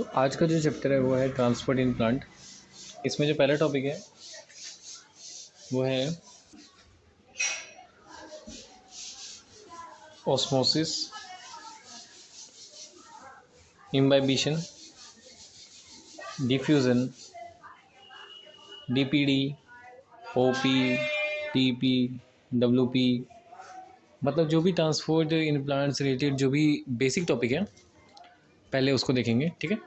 तो आज का जो चैप्टर है वो है ट्रांसपोर्ट इन प्लांट। इसमें जो पहला टॉपिक है वो है osmosis, imbibition, diffusion, DPD, OP, TP, WP, मतलब जो भी ट्रांसपोर्ट इन प्लांट से रिलेटेड जो भी बेसिक टॉपिक है पहले उसको देखेंगे। ठीक है,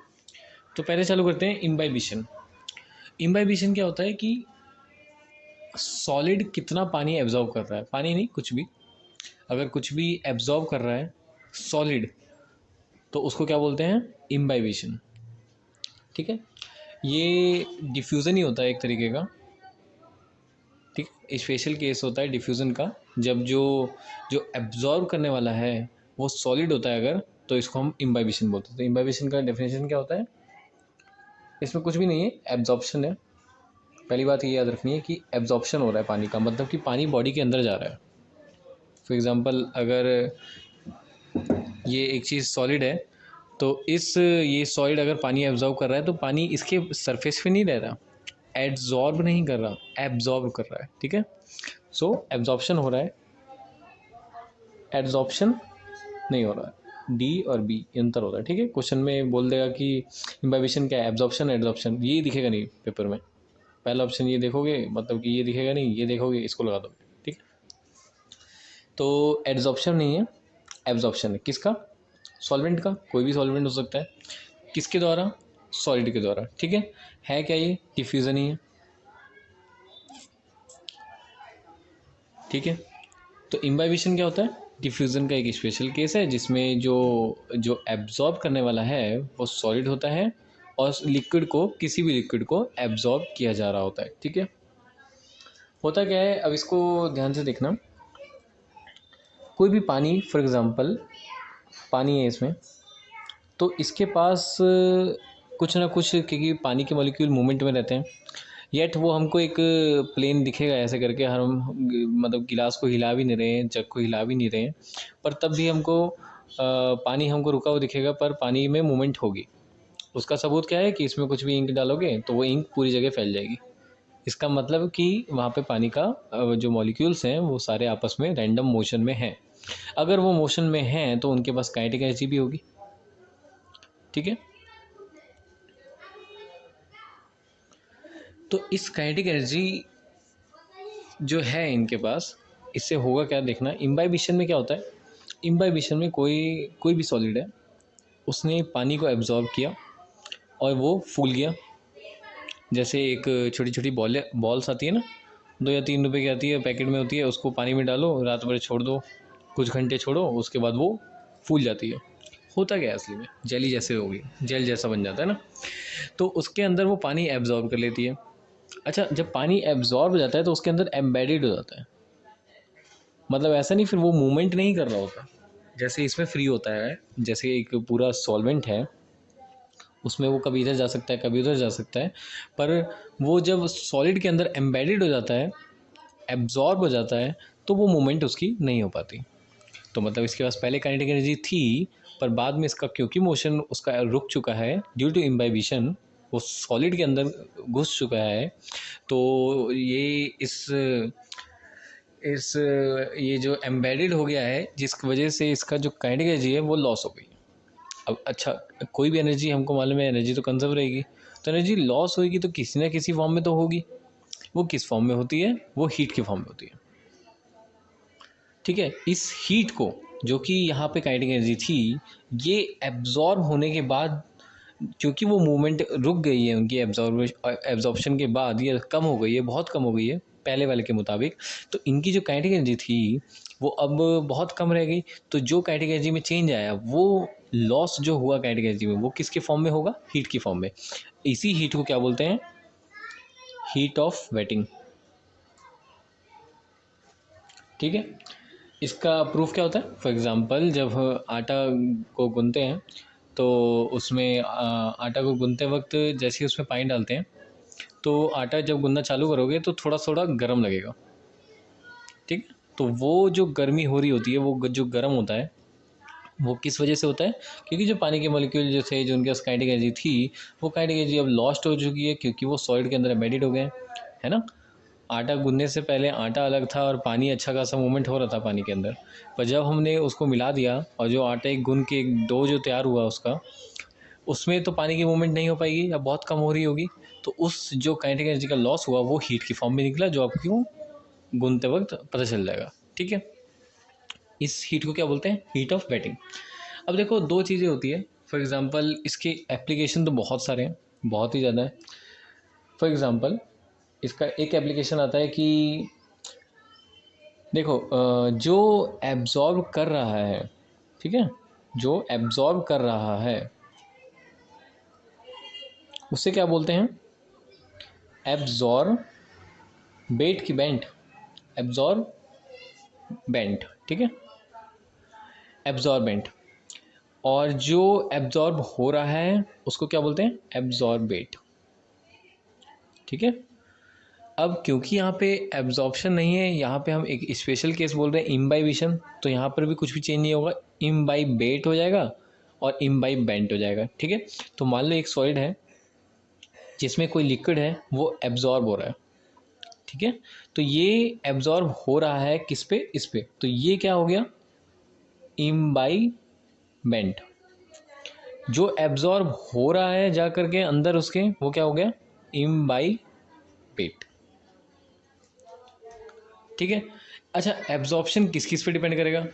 तो पहले चालू करते हैं इम्बाइबिशन। इम्बाइबिशन क्या होता है कि सॉलिड कितना पानी एब्जॉर्ब कर रहा है, पानी नहीं कुछ भी, अगर कुछ भी एब्जॉर्ब कर रहा है सॉलिड तो उसको क्या बोलते हैं, इम्बाइबिशन। ठीक है, ये डिफ्यूज़न ही होता है एक तरीके का। ठीक, स्पेशल केस होता है डिफ्यूज़न का, जब जो जो एब्जॉर्ब करने वाला है वो सॉलिड होता है अगर, तो इसको हम इम्बाइबिशन बोलते हैं। तो इम्बाइबिशन का डेफिनेशन क्या होता है, इसमें कुछ भी नहीं है, एब्जॉर्प्शन है। पहली बात ये याद रखनी है कि एब्जॉर्प्शन हो रहा है पानी का, मतलब कि पानी बॉडी के अंदर जा रहा है। फॉर एग्ज़ाम्पल अगर ये एक चीज़ सॉलिड है तो ये सॉलिड अगर पानी एब्जॉर्ब कर रहा है तो पानी इसके सरफेस पे नहीं रह रहा, एब्जॉर्ब नहीं कर रहा, एब्जॉर्ब कर रहा है। ठीक है, सो एब्जॉर्प्शन हो रहा है, एब्जॉर्प्शन नहीं हो रहा है। डी और बी अंतर होता है। ठीक है, क्वेश्चन में बोल देगा कि इम्बाइबिशन क्या है, एब्जॉर्प्शन एब्जॉर्प्शन, ये दिखेगा नहीं पेपर में। पहला ऑप्शन ये देखोगे मतलब कि ये दिखेगा नहीं, ये देखोगे इसको लगा दोगे। ठीक, तो एब्जॉर्प्शन नहीं है, एब्जॉर्प्शन है। किसका, सॉल्वेंट का, कोई भी सॉल्वेंट हो सकता है। किसके द्वारा, सॉलिड के द्वारा। ठीक है क्या ये, डिफ्यूज़न ही है। ठीक है, तो इम्बाइबिशन क्या होता है, डिफ्यूज़न का एक स्पेशल केस है जिसमें जो जो एब्जॉर्ब करने वाला है वो सॉलिड होता है और लिक्विड को, किसी भी लिक्विड को एब्जॉर्ब किया जा रहा होता है। ठीक है, होता क्या है, अब इसको ध्यान से देखना। कोई भी पानी, फॉर एग्ज़ाम्पल पानी है इसमें, तो इसके पास कुछ ना कुछ, क्योंकि पानी के मॉलिक्यूल मूवमेंट में रहते हैं, येट वो हमको एक प्लेन दिखेगा ऐसे करके, हम मतलब गिलास को हिला भी नहीं रहे हैं, जग को हिला भी नहीं रहे हैं, पर तब भी हमको पानी हमको रुका हुआ दिखेगा, पर पानी में मूवमेंट होगी। उसका सबूत क्या है कि इसमें कुछ भी इंक डालोगे तो वो इंक पूरी जगह फैल जाएगी। इसका मतलब कि वहाँ पे पानी का जो मॉलिक्यूल्स हैं वो सारे आपस में रैंडम मोशन में हैं। अगर वो मोशन में हैं तो उनके पास काइनेटिक एनर्जी भी होगी। ठीक है, तो इस काइनेटिक एनर्जी जो है इनके पास, इससे होगा क्या देखना। इम्बाइबिशन में क्या होता है, इम्बाइबिशन में कोई कोई भी सॉलिड है, उसने पानी को एब्जॉर्ब किया और वो फूल गया। जैसे एक छोटी छोटी बॉल्स आती है ना, 2 या 3 रुपए की आती है, पैकेट में होती है, उसको पानी में डालो, रात भर छोड़ दो, कुछ घंटे छोड़ो, उसके बाद वो फूल जाती है। होता क्या है असली में, जेली जैसे होगी, जेल जैसा बन जाता है ना, तो उसके अंदर वो पानी एब्जॉर्ब कर लेती है। अच्छा, जब पानी एब्जॉर्ब हो जाता है तो उसके अंदर एम्बेडेड हो जाता है, मतलब ऐसा नहीं फिर वो मूवमेंट नहीं कर रहा होता जैसे इसमें फ्री होता है। जैसे एक पूरा सॉल्वेंट है, उसमें वो कभी इधर जा सकता है कभी उधर जा सकता है, पर वो जब सॉलिड के अंदर एम्बेडेड हो जाता है, एब्जॉर्ब हो जाता है, तो वो मूवमेंट उसकी नहीं हो पाती। तो मतलब इसके पास पहले काइनेटिक एनर्जी थी, पर बाद में इसका क्योंकि मोशन उसका रुक चुका है ड्यू टू इम्बाइबिशन, वो सॉलिड के अंदर घुस चुका है, तो इस ये जो एम्बेडेड हो गया है, जिस वजह से इसका जो काइनेटिक एनर्जी है वो लॉस हो गई। अब अच्छा, कोई भी एनर्जी हमको मालूम है एनर्जी तो कंजर्व रहेगी, तो एनर्जी लॉस होगी तो किसी ना किसी फॉर्म में तो होगी। वो किस फॉर्म में होती है, वो हीट के फॉर्म में होती है। ठीक है, इस हीट को, जो कि यहाँ पे काइनेटिक एनर्जी थी, ये एब्जॉर्ब होने के बाद, क्योंकि वो मूवमेंट रुक गई है उनकी एब्जॉर्प्शन के बाद, ये कम हो गई है, बहुत कम हो गई है पहले वाले के मुताबिक, तो इनकी जो काइनेटिक एनर्जी थी वो अब बहुत कम रह गई। तो जो काइनेटिक एनर्जी में चेंज आया, वो लॉस जो हुआ काइनेटिक एनर्जी में, वो किसके फॉर्म में होगा, हीट की फॉर्म में। इसी हीट को क्या बोलते हैं, हीट ऑफ वेटिंग। ठीक है, इसका प्रूफ क्या होता है, फॉर एग्ज़ाम्पल जब आटा को गूंथते हैं तो उसमें आटा को गूंथते वक्त जैसे ही उसमें पानी डालते हैं तो आटा जब गूंदना चालू करोगे तो थोड़ा थोड़ा गर्म लगेगा। ठीक है, तो वो जो गर्मी हो रही होती है, वो जो गर्म होता है, वो किस वजह से होता है? क्योंकि जो पानी के मॉलिक्यूल जो थे, जो उनके पास काइनेटिक एनर्जी थी, वो काइनेटिक एनर्जी अब लॉस्ट हो चुकी है क्योंकि वो सॉलिड के अंदर एम्बेडेड हो गए हैं, है ना? आटा गूंदने से पहले आटा अलग था और पानी अच्छा खासा मूवमेंट हो रहा था पानी के अंदर, पर जब हमने उसको मिला दिया और जो आटा एक गूंद के एक डो जो तैयार हुआ उसका, उसमें तो पानी की मूवमेंट नहीं हो पाएगी या बहुत कम हो रही होगी, तो उस जो काइनेटिक एनर्जी का लॉस हुआ वो हीट की फॉर्म में निकला, जो आपको गूंदते वक्त पता चल जाएगा। ठीक है, इस हीट को क्या बोलते हैं? Heat of waiting. अब देखो दो चीज़ें होती है, फॉर एग्जांपल इसके एप्लीकेशन तो बहुत सारे हैं, बहुत ही ज़्यादा है। फॉर एग्जांपल इसका एक एप्लीकेशन आता है कि देखो जो एब्जॉर्ब कर रहा है, ठीक है, जो एब्जॉर्ब कर रहा है उससे क्या बोलते हैं? एब्जॉर्ब बेट की बेंट, एब्जॉर्ब बेंट, ठीक है, एब्जॉर्बेंट। और जो एब्जॉर्ब हो रहा है उसको क्या बोलते हैं? एब्जॉर्बेट। ठीक है, अब क्योंकि यहाँ पे एब्जॉर्प्शन नहीं है, यहाँ पे हम एक स्पेशल केस बोल रहे हैं इम्बाइबिशन, तो यहाँ पर भी कुछ भी चेंज नहीं होगा, इम्बाइबेट हो जाएगा और इम्बाइबेंट हो जाएगा। ठीक है, तो मान लो एक सॉलिड है जिसमें कोई लिक्विड है, वो एब्जॉर्ब हो रहा है, ठीक है, तो ये एब्जॉर्ब हो रहा है किस पे? इस पे, तो ये क्या हो गया? इम्बाइबेंट। जो एब्जॉर्ब हो रहा है जा करके अंदर उसके, वो क्या हो गया? इम्बाइबेट। ठीक है, अच्छा एब्जॉर्प्शन किस किस पे डिपेंड करेगा?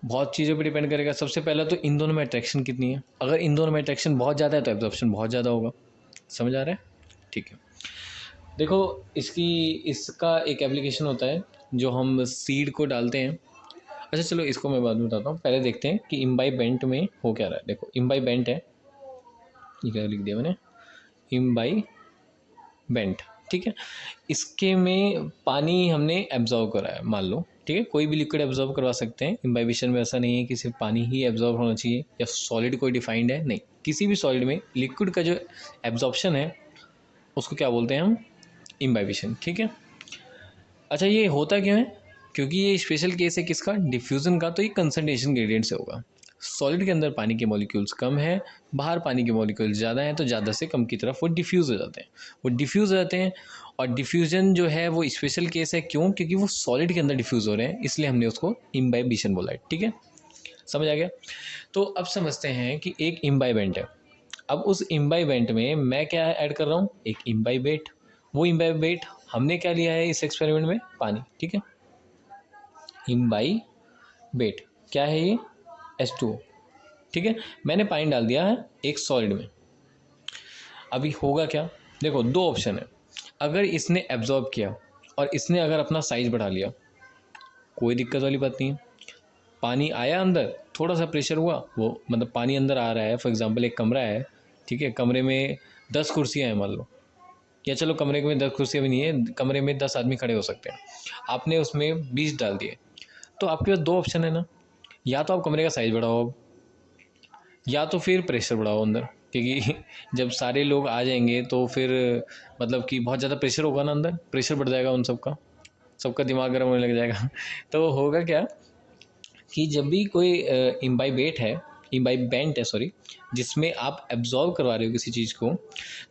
बहुत चीज़ों पे डिपेंड करेगा। सबसे पहला तो इन दोनों में अट्रैक्शन कितनी है, अगर इन दोनों में अट्रैक्शन बहुत ज़्यादा है तो एब्जॉर्प्शन बहुत ज़्यादा होगा। समझ आ रहा है? ठीक है, देखो इसकी इसका एक एप्लीकेशन होता है जो हम सीड को डालते हैं। अच्छा चलो इसको मैं बाद में बताता हूँ, पहले देखते हैं कि इम्बाइबेंट में हो क्या रहा है। देखो इम्बाइबेंट है, ये क्या लिख दिया मैंने, इम्बाइबेंट। ठीक है, इसके में पानी हमने एब्जॉर्व करा है मान लो, ठीक है, कोई भी लिक्विड एब्जॉर्व करवा सकते हैं। इम्बाइबिशन में ऐसा नहीं है कि सिर्फ पानी ही एब्जॉर्व होना चाहिए या सॉलिड कोई डिफाइंड है, नहीं, किसी भी सॉलिड में लिक्विड का जो एब्जॉर्प्शन है उसको क्या बोलते हैं हम? इम्बाइबिशन। ठीक है, अच्छा ये होता क्यों है? क्योंकि ये स्पेशल केस है किसका? डिफ्यूज़न का, तो ये कंसंट्रेशन ग्रेडियंट से होगा। सॉलिड के अंदर पानी के मॉलिक्यूल्स कम है, बाहर पानी के मॉलिक्यूल्स ज़्यादा हैं, तो ज़्यादा से कम की तरफ वो डिफ्यूज़ हो जाते हैं, वो डिफ्यूज़ हो जाते हैं। और डिफ्यूज़न जो है वो स्पेशल केस है, क्यों? क्योंकि वो सॉलिड के अंदर डिफ्यूज़ हो रहे हैं, इसलिए हमने उसको इम्बाइबिशन बोला है। ठीक है, समझ आ गया? तो अब समझते हैं कि एक इम्बाइबेंट है, अब उस इम्बाइबेंट में मैं क्या ऐड कर रहा हूँ? एक इम्बाइबेट। वो इम्बाइबेट हमने क्या लिया है इस एक्सपेरिमेंट में? पानी। ठीक है, इम्बाइबेट क्या है ये? H2O। ठीक है, मैंने पानी डाल दिया है एक सॉलिड में। अभी होगा क्या? देखो दो ऑप्शन है, अगर इसने एब्जॉर्ब किया और इसने अगर अपना साइज बढ़ा लिया, कोई दिक्कत वाली बात नहीं है। पानी आया अंदर, थोड़ा सा प्रेशर हुआ, वो मतलब पानी अंदर आ रहा है। फॉर एग्जांपल एक कमरा है, ठीक है, कमरे में 10 कुर्सियाँ हैं मान लो, या चलो कमरे में 10 कुर्सियाँ भी नहीं है, कमरे में 10 आदमी खड़े हो सकते हैं, आपने उसमें 20 डाल दिए, तो आपके पास दो ऑप्शन है ना, या तो आप कमरे का साइज बढ़ाओ या तो फिर प्रेशर बढ़ाओ अंदर, क्योंकि जब सारे लोग आ जाएंगे तो फिर मतलब कि बहुत ज़्यादा प्रेशर होगा ना अंदर, प्रेशर बढ़ जाएगा उन सबका, सबका दिमाग गर्म होने लग जाएगा तो होगा क्या कि जब भी कोई इम्बाइबेट है, इम्बाइबेंट है सॉरी, जिसमें आप एब्जॉर्व करवा रहे हो किसी चीज़ को,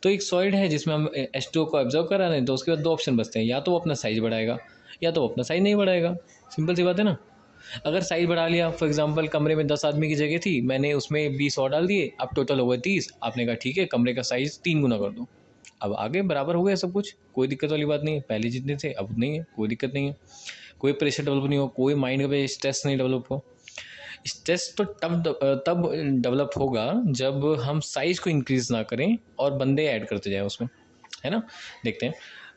तो एक सॉलिड है जिसमें हम H2O को एब्जॉर्व करा रहे हैं, तो उसके बाद दो ऑप्शन बचते हैं, या तो वो अपना साइज बढ़ाएगा या तो वो अपना साइज नहीं बढ़ाएगा। सिंपल सी बात है ना। अगर साइज बढ़ा लिया, फॉर एग्जांपल कमरे में 10 आदमी की जगह थी, मैंने उसमें 20 और डाल दिए, अब टोटल हो गए 30, आपने कहा ठीक है कमरे का साइज़ 3 गुना कर दो, अब आगे बराबर हो गया सब कुछ, कोई दिक्कत वाली बात नहीं है, पहले जितने थे अब नहीं है, कोई दिक्कत नहीं है, कोई प्रेशर डेवलप नहीं हो, कोई माइंड पे स्ट्रेस नहीं डेवलप हो। स्ट्रेस तो तब डेवलप होगा जब हम साइज को इंक्रीज ना करें और बंदे ऐड करते जाएं उसमें, है ना। देखते हैं,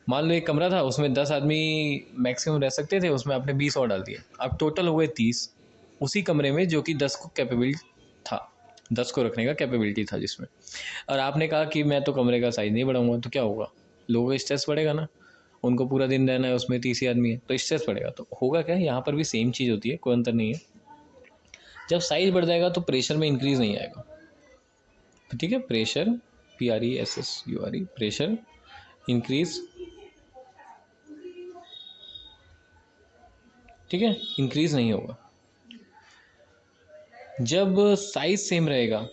मान लो एक कमरा था उसमें 10 आदमी मैक्सिमम रह सकते थे, उसमें आपने 20 और डाल दिए, अब टोटल हो गए 30 उसी कमरे में, जो कि 10 को कैपेबल था, 10 को रखने का कैपेबिलिटी था जिसमें, और आपने कहा कि मैं तो कमरे का साइज नहीं बढ़ाऊंगा, तो क्या होगा? लोगों का स्ट्रेस बढ़ेगा ना, उनको पूरा दिन रहना है उसमें, 30 ही आदमी है तो स्ट्रेस बढ़ेगा। तो होगा क्या, यहाँ पर भी सेम चीज़ होती है, कोई अंतर नहीं है, जब साइज बढ़ जाएगा तो प्रेशर में इंक्रीज नहीं आएगा। तो ठीक है, प्रेशर PRESSURE प्रेशर इंक्रीज, ठीक है, इंक्रीज नहीं होगा। जब साइज सेम रहेगा,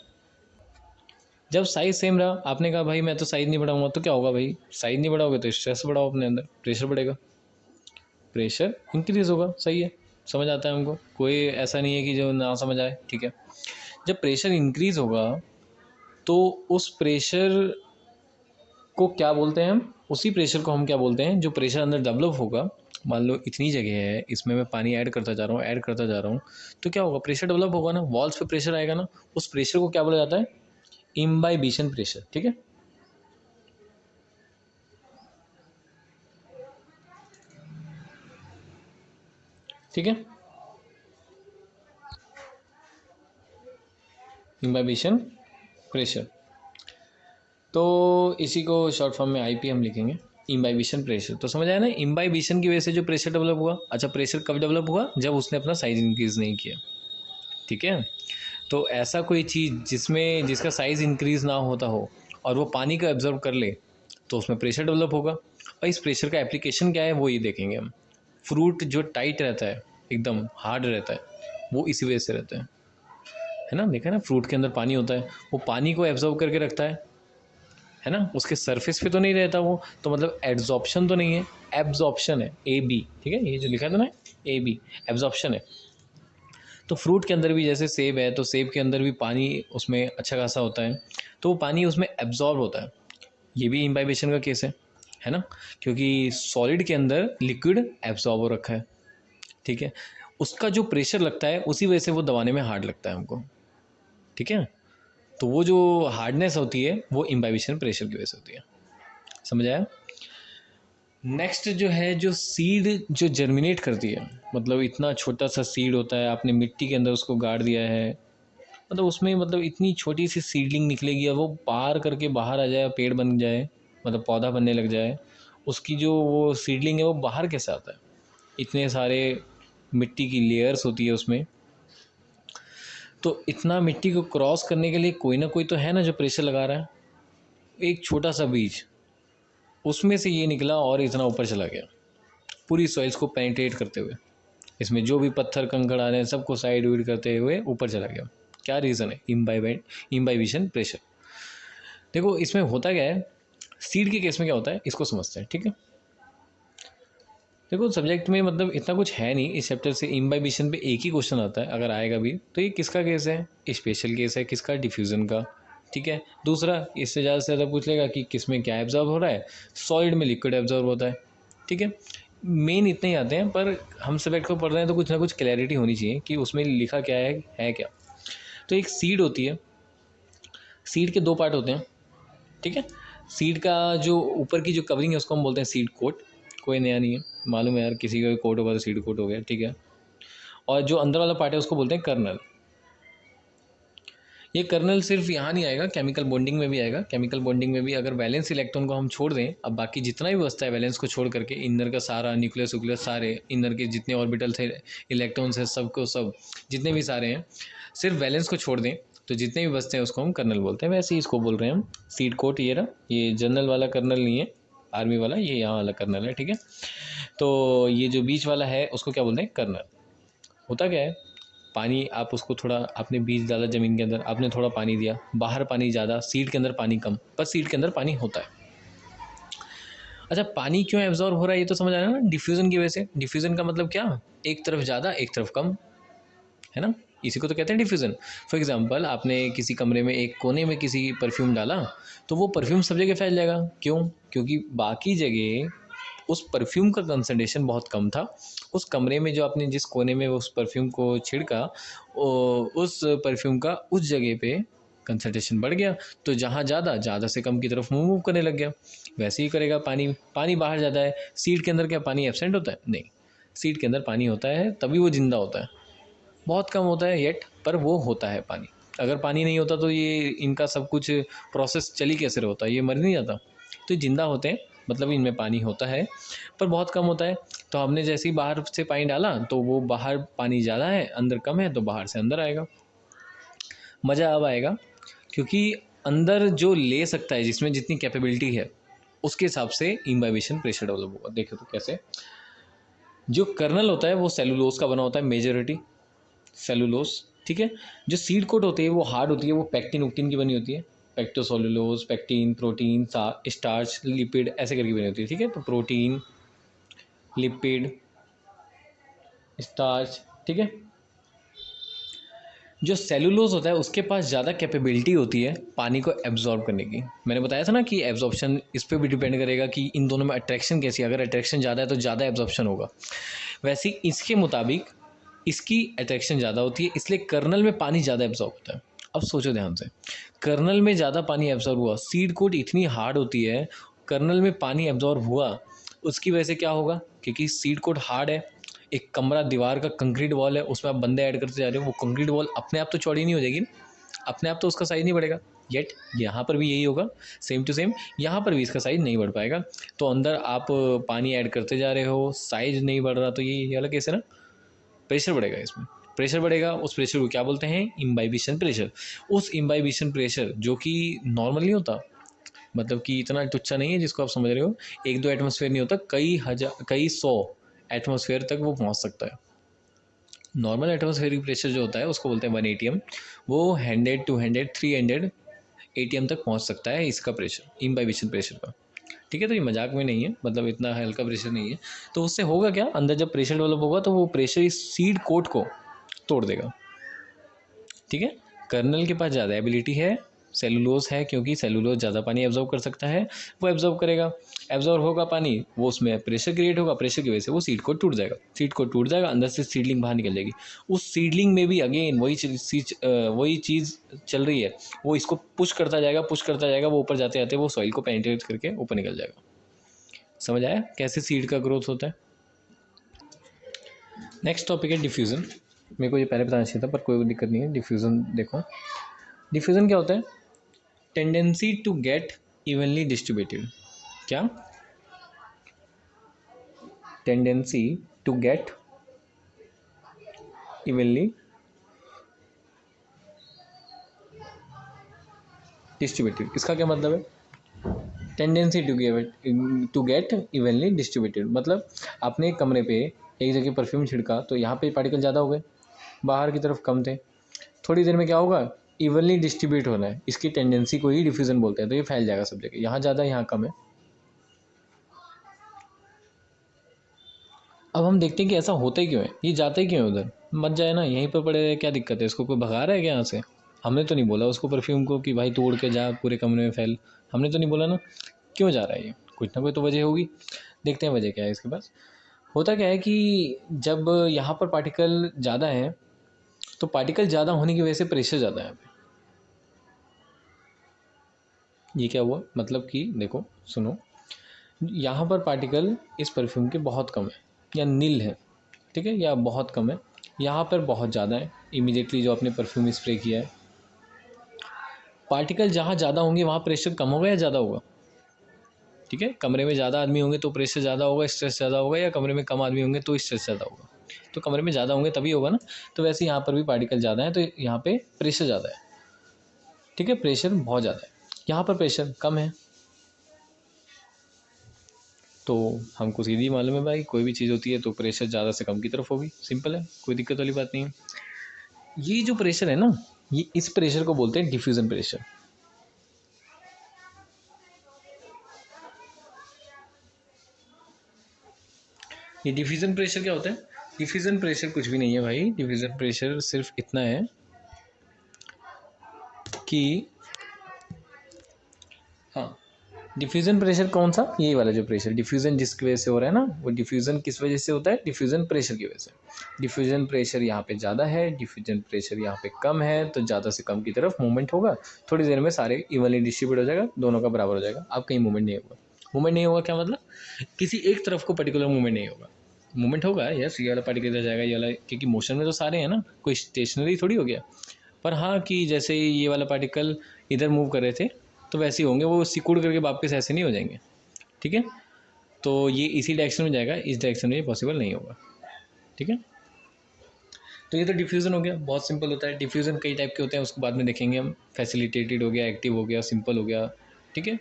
जब साइज सेम रहा, आपने कहा भाई मैं तो साइज नहीं बढ़ाऊंगा, तो क्या होगा भाई, साइज नहीं बढ़ाओगे तो स्ट्रेस बढ़ाओ अपने अंदर, प्रेशर बढ़ेगा, प्रेशर इंक्रीज होगा। सही है, समझ आता है हमको, कोई ऐसा नहीं है कि जो ना समझ आए। ठीक है, जब प्रेशर इंक्रीज होगा तो उस प्रेशर को क्या बोलते हैं हम, उसी प्रेशर को हम क्या बोलते हैं, जो प्रेशर अंदर डेवलप होगा, मान लो इतनी जगह है, इसमें मैं पानी ऐड करता जा रहा हूँ, ऐड करता जा रहा हूँ, तो क्या होगा, प्रेशर डेवलप होगा ना, वॉल्स पे प्रेशर आएगा ना, उस प्रेशर को क्या बोला जाता है, इम्बाइबिशन प्रेशर। ठीक है, ठीक है, इम्बाइबिशन प्रेशर। तो इसी को शॉर्ट फॉर्म में आईपी हम लिखेंगे, इम्बाइबिशन प्रेशर। तो समझ आया ना, इम्बाइबिशन की वजह से जो प्रेशर डेवलप हुआ। अच्छा, प्रेशर कब डेवलप हुआ, जब उसने अपना साइज इंक्रीज नहीं किया। ठीक है, तो ऐसा कोई चीज़ जिसमें जिसका साइज़ इंक्रीज़ ना होता हो और वो पानी को एब्जॉर्ब कर ले, तो उसमें प्रेशर डेवलप होगा। और इस प्रेशर का एप्लीकेशन क्या है वो ये देखेंगे हम। फ्रूट जो टाइट रहता है, एकदम हार्ड रहता है, वो इसी वजह से रहता है ना। देखा है ना, फ्रूट के अंदर पानी होता है, वो पानी को एब्जॉर्ब करके रखता है ना, उसके सरफेस पे तो नहीं रहता वो, तो मतलब एड्जॉर्प्शन तो नहीं है, एब्जॉर्प्शन है, ए बी। ठीक है, ये जो लिखा था ना, ए बी, एब्जॉर्प्शन है। तो फ्रूट के अंदर भी जैसे सेब है, तो सेब के अंदर भी पानी उसमें अच्छा खासा होता है, तो वो पानी उसमें एब्जॉर्ब होता है। ये भी इम्बाइबेशन का केस है ना, क्योंकि सॉलिड के अंदर लिक्विड एब्जॉर्ब हो रखा है। ठीक है, उसका जो प्रेशर लगता है उसी वजह से वो दबाने में हार्ड लगता है हमको। ठीक है, तो वो जो हार्डनेस होती है वो इम्बाइबेशन प्रेशर की वजह से होती है। समझ आया। नेक्स्ट जो है, जो सीड जो जर्मिनेट करती है, मतलब इतना छोटा सा सीड होता है, आपने मिट्टी के अंदर उसको गाड़ दिया है, मतलब उसमें मतलब इतनी छोटी सी सीडलिंग निकलेगी और वो पार करके बाहर आ जाए, पेड़ बन जाए, मतलब पौधा बनने लग जाए। उसकी जो वो सीडलिंग है वो बाहर कैसे आता है, इतने सारे मिट्टी की लेयर्स होती है उसमें। तो इतना मिट्टी को क्रॉस करने के लिए कोई ना कोई तो है ना जो प्रेशर लगा रहा है। एक छोटा सा बीज, उसमें से ये निकला और इतना ऊपर चला गया, पूरी सॉइल्स को पेनिट्रेट करते हुए, इसमें जो भी पत्थर कंकड़ आ रहे हैं सबको साइड वाइड करते हुए ऊपर चला गया। क्या रीज़न है, इम्बाइबिशन प्रेशर। देखो इसमें होता क्या है, सीड के केस में क्या होता है इसको समझते हैं। ठीक है, देखो सब्जेक्ट में मतलब इतना कुछ है नहीं इस चैप्टर से, इम्बाइबिशन पे एक ही क्वेश्चन आता है, अगर आएगा भी तो ये किसका केस है, स्पेशल केस है, किसका, डिफ्यूज़न का। ठीक है, दूसरा इससे ज़्यादा से ज़्यादा पूछ लेगा कि किस में क्या एब्जॉर्ब हो रहा है, सॉलिड में लिक्विड एब्जॉर्ब होता है। ठीक है, मेन इतने ही आते हैं, पर हम सब्जेक्ट को पढ़ रहे हैं तो कुछ ना कुछ क्लैरिटी होनी चाहिए कि उसमें लिखा क्या है क्या। तो एक सीड होती है, सीड के दो पार्ट होते हैं। ठीक है, सीड का जो ऊपर की जो कवरिंग है उसको हम बोलते हैं सीड कोट। कोई नया नहीं है, मालूम है यार, किसी का कोट होगा तो सीड कोट हो गया। ठीक है, और जो अंदर वाला पार्ट है उसको बोलते हैं कर्नल। ये कर्नल सिर्फ यहाँ नहीं आएगा, केमिकल बॉन्डिंग में भी आएगा। केमिकल बॉन्डिंग में भी अगर वैलेंस इलेक्ट्रॉन को हम छोड़ दें, अब बाकी जितना भी बचता है वैलेंस को छोड़ करके, इनर का सारा, न्यूक्लियस व्यूक्लियस सारे, इनर के जितने ऑर्बिटल्स है, इलेक्ट्रॉन्स है, सबको सब जितने भी सारे हैं, सिर्फ वैलेंस को छोड़ दें तो जितने भी बचते हैं उसको हम कर्नल बोलते हैं। वैसे ही इसको बोल रहे हैं हम सीड कोट। ये रहा, ये जनरल वाला कर्नल नहीं है, आर्मी वाला, ये यहाँ वाला कर्नल है। ठीक है, तो ये जो बीच वाला है उसको क्या बोलते हैं, कर्नल। होता क्या है, पानी आप उसको थोड़ा, आपने बीज डाला ज़मीन के अंदर, आपने थोड़ा पानी दिया, बाहर पानी ज़्यादा, सीड के अंदर पानी कम, पर सीड के अंदर पानी होता है। अच्छा, पानी क्यों एब्जॉर्ब हो रहा है ये तो समझ आया ना, डिफ्यूज़न की वजह से। डिफ्यूज़न का मतलब क्या, एक तरफ ज़्यादा एक तरफ कम, है ना, इसी को तो कहते हैं डिफ्यूज़न। फॉर एग्जांपल आपने किसी कमरे में एक कोने में किसी परफ्यूम डाला, तो वो परफ्यूम सब जगह फैल जाएगा। क्यों, क्योंकि बाकी जगह उस परफ्यूम का कंसंट्रेशन बहुत कम था। उस कमरे में जो आपने जिस कोने में उस परफ्यूम को छिड़का, उस परफ्यूम का उस जगह पे कंसंट्रेशन बढ़ गया, तो जहाँ ज़्यादा से कम की तरफ मूव करने लग गया। वैसे ही करेगा पानी। पानी बाहर जाता है, सीड के अंदर क्या पानी एब्सेंट होता है, नहीं, सीड के अंदर पानी होता है, तभी वो जिंदा होता है। बहुत कम होता है येट, पर वो होता है पानी। अगर पानी नहीं होता तो ये इनका सब कुछ प्रोसेस चली कैसे रहा होता, ये मर नहीं जाता। तो जिंदा होते हैं, मतलब इनमें पानी होता है पर बहुत कम होता है। तो हमने जैसे ही बाहर से पानी डाला तो वो बाहर पानी ज़्यादा है, अंदर कम है, तो बाहर से अंदर आएगा। मज़ा अब आएगा, क्योंकि अंदर जो ले सकता है, जिसमें जितनी कैपेबिलिटी है, उसके हिसाब से इम्बाइबेशन प्रेशर डेवलप होगा। देखो तो कैसे, जो कर्नल होता है वो सेलुलोज का बना होता है, मेजॉरिटी सेलुलोज। ठीक है। जो सीड कोट होती है वो हार्ड होती है, वो पैक्टिन उक्टिन की बनी होती है, पेक्टोसोलुलोज, पैक्टिन, प्रोटीन, स्टार्च, लिपिड ऐसे करके बनी होती है। ठीक है, तो प्रोटीन, लिपिड, स्टार्च। ठीक है। जो सेलुलोज होता है उसके पास ज़्यादा कैपेबिलिटी होती है पानी को एब्जॉर्ब करने की। मैंने बताया था ना कि एब्जॉर्प्शन इस पर भी डिपेंड करेगा कि इन दोनों में अट्रैक्शन कैसी है। अगर अट्रैक्शन ज़्यादा है तो ज़्यादा एब्जॉर्प्शन होगा। वैसे ही इसके मुताबिक इसकी अट्रैक्शन ज़्यादा होती है, इसलिए कर्नल में पानी ज़्यादा एब्जॉर्ब होता है। अब सोचो ध्यान से, कर्नल में ज़्यादा पानी एब्जॉर्ब हुआ, सीड कोट इतनी हार्ड होती है, कर्नल में पानी एब्जॉर्ब हुआ, उसकी वजह से क्या होगा, क्योंकि सीड कोट हार्ड है, एक कमरा दीवार का कंक्रीट वॉल है, उसमें आप बंदे ऐड करते जा रहे हो, वो कंक्रीट वॉल अपने आप तो चौड़ी नहीं हो जाएगी, अपने आप तो उसका साइज़ नहीं बढ़ेगा। येट यहाँ पर भी यही होगा, सेम टू सेम यहाँ पर भी इसका साइज़ नहीं बढ़ पाएगा। तो अंदर आप पानी ऐड करते जा रहे हो, साइज़ नहीं बढ़ रहा, तो ये अलग केस है ना, प्रेशर बढ़ेगा इसमें। प्रेशर बढ़ेगा, उस प्रेशर को क्या बोलते हैं, इम्बाइबिशन प्रेशर। उस इम्बाइबिशन प्रेशर जो कि नॉर्मल नहीं होता, मतलब कि इतना टुच्चा नहीं है जिसको आप समझ रहे हो, 1-2 एटमॉस्फेयर नहीं होता, कई हज़ार कई 100 एटमॉस्फेयर तक वो पहुंच सकता है। नॉर्मल एटमॉस्फेरिक प्रेशर जो होता है उसको बोलते हैं 1 एटीएम, वो 100, 200, 300 एटीएम तक पहुंच सकता है इसका प्रेशर, इम्बाइबिशन प्रेशर का। ठीक है, तो ये मजाक में नहीं है, मतलब इतना हल्का प्रेशर नहीं है। तो उससे होगा क्या, अंदर जब प्रेशर डेवलप होगा तो वो प्रेशर इस सीड कोट को तोड़ देगा। ठीक है, कर्नल के पास ज़्यादा एबिलिटी है, सेलुलोज है, क्योंकि सेलुलोज ज़्यादा पानी एब्जॉर्ब कर सकता है, वो एब्जॉर्ब करेगा, एब्जॉर्ब होगा पानी, वो उसमें प्रेशर क्रिएट होगा, प्रेशर की वजह से वो सीड कोट टूट जाएगा, सीड कोट टूट जाएगा, अंदर से सीडलिंग बाहर निकल जाएगी। उस सीडलिंग में भी अगेन वही चीज़ चल रही है, वो इसको पुश करता जाएगा, पुश करता जाएगा, वो ऊपर जाते जाते वो सॉइल को पेनिट्रेट करके ऊपर निकल जाएगा। समझ आया कैसे सीड का ग्रोथ होता है। नेक्स्ट टॉपिक है डिफ्यूज़न। मेरे को ये पहले बताना चाहिए था पर कोई दिक्कत नहीं है। डिफ्यूज़न देखो, डिफ्यूज़न क्या होता है, tendency to get evenly distributed. क्या, tendency to get evenly distributed, इसका क्या मतलब है, tendency to get evenly distributed मतलब आपने एक कमरे पे एक जगह परफ्यूम छिड़का तो यहाँ पे पार्टिकल ज़्यादा हो गए, बाहर की तरफ कम थे, थोड़ी देर में क्या होगा, इवनली डिस्ट्रीब्यूट होना है, इसकी टेंडेंसी को ही डिफ्यूज़न बोलते हैं। तो ये फैल जाएगा सब जगह, यहाँ ज़्यादा यहाँ कम है। अब हम देखते हैं कि ऐसा होता ही क्यों है, ये जाता ही क्यों है उधर, मत जाए ना, यहीं पर पड़े रहे, क्या दिक्कत है, इसको कोई भगा रहा है क्या यहाँ से। हमने तो नहीं बोला उसको परफ्यूम को कि भाई तोड़ के जा पूरे कमरे में फैल, हमने तो नहीं बोला ना, क्यों जा रहा है ये, कुछ ना कोई तो वजह होगी। देखते हैं वजह क्या है इसके पास। होता क्या है कि जब यहाँ पर पार्टिकल ज़्यादा है तो पार्टिकल ज़्यादा होने की वजह से प्रेशर ज़्यादा है यहाँ पे। ये क्या हुआ, मतलब कि देखो सुनो, यहाँ पर पार्टिकल इस परफ्यूम के बहुत कम है या नील है, ठीक है, या बहुत कम है, यहाँ पर बहुत ज़्यादा है, इमीडिएटली जो आपने परफ्यूम स्प्रे किया है। पार्टिकल जहाँ ज़्यादा होंगे वहाँ प्रेशर कम होगा या ज़्यादा होगा, ठीक है, कमरे में ज़्यादा आदमी होंगे तो प्रेशर ज़्यादा होगा, स्ट्रेस ज़्यादा होगा, या कमरे में कम आदमी होंगे तो स्ट्रेस ज़्यादा होगा, तो कमरे में ज़्यादा होंगे तभी होगा ना। तो वैसे यहाँ पर भी पार्टिकल ज़्यादा है तो यहाँ पे प्रेशर ज़्यादा है, ठीक है, प्रेशर बहुत ज़्यादा है, यहाँ पर प्रेशर कम है। तो हमको सीधी मालूम है भाई, कोई भी चीज़ होती है तो प्रेशर ज़्यादा से कम की तरफ होगी, सिंपल है, कोई दिक्कत वाली बात नहीं है। ये जो प्रेशर है ना, ये इस प्रेशर को बोलते हैं डिफ्यूज़न प्रेशर। ये डिफ्यूज़न प्रेशर क्या होता है, डिफ्यूज़न प्रेशर कुछ भी नहीं है भाई, डिफ्यूज़न प्रेशर सिर्फ इतना है कि, हाँ, डिफ्यूज़न प्रेशर कौन सा, ये वाला जो प्रेशर डिफ्यूज़न जिसकी वजह से हो रहा है ना, वो डिफ्यूज़न किस वजह से होता है, डिफ्यूज़न प्रेशर की वजह से। डिफ्यूज़न प्रेशर यहाँ पे ज़्यादा है, डिफ्यूज़न प्रेशर यहाँ पे कम है, तो ज़्यादा से कम की तरफ मूवमेंट होगा, थोड़ी देर में सारे इवनली डिस्ट्रीब्यूट हो जाएगा, दोनों का बराबर हो जाएगा, अब कहीं मूवमेंट नहीं होगा। मूवमेंट नहीं होगा क्या मतलब, किसी एक तरफ को पर्टिकुलर मूवमेंट नहीं होगा, मूवमेंट होगा यस, ये वाला पार्टिकल इधर जाएगा, ये वाला, क्योंकि मोशन में तो सारे हैं ना, कोई स्टेशनरी थोड़ी हो गया। पर हाँ कि जैसे ये वाला पार्टिकल इधर मूव कर रहे थे तो वैसे ही होंगे, वो सिकुड़ करके वापस ऐसे नहीं हो जाएंगे, ठीक है। तो ये इसी डायरेक्शन में जाएगा, इस डायरेक्शन में ये पॉसिबल नहीं होगा, ठीक है। तो ये तो डिफ्यूज़न हो गया, बहुत सिंपल होता है। डिफ्यूज़न कई टाइप के होते हैं, उसको बाद में देखेंगे हम, फैसिलिटेटेड हो गया, एक्टिव हो गया, सिंपल हो गया, ठीक है।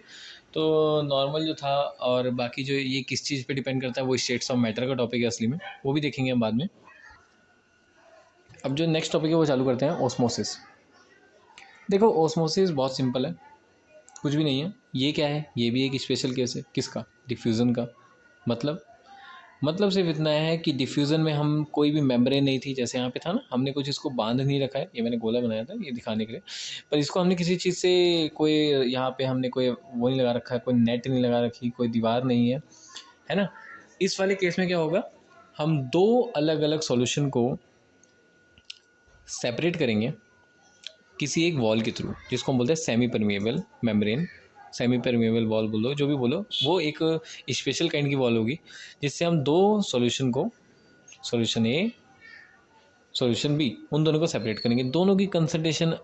तो नॉर्मल जो था, और बाकी जो ये किस चीज़ पे डिपेंड करता है, वो स्टेट्स ऑफ मैटर का टॉपिक है असली में, वो भी देखेंगे हम बाद में। अब जो नेक्स्ट टॉपिक है वो चालू करते हैं, ऑस्मोसिस। देखो ऑस्मोसिस बहुत सिंपल है, कुछ भी नहीं है। ये क्या है, ये भी एक स्पेशल केस है। किसका? डिफ्यूज़न का। मतलब सिर्फ इतना है कि डिफ्यूज़न में हम कोई भी मेम्ब्रेन नहीं थी, जैसे यहाँ पे था ना, हमने कुछ इसको बांध नहीं रखा है, ये मैंने गोला बनाया था ये दिखाने के लिए, पर इसको हमने किसी चीज़ से कोई, यहाँ पे हमने कोई वो नहीं लगा रखा है, कोई नेट नहीं लगा रखी, कोई दीवार नहीं है ना। इस वाले केस में क्या होगा, हम दो अलग अलग सॉल्यूशन को सेपरेट करेंगे किसी एक वॉल के थ्रू, जिसको हम बोलते हैं semi permeable membrane, semi permeable wall बोलो, जो भी बोलो, वो एक स्पेशल काइंड की वॉल होगी, जिससे हम दो सॉल्यूशन को, सॉल्यूशन ए, सॉल्यूशन बी, उन दोनों को सेपरेट करेंगे। दोनों की कंसंट्रेशन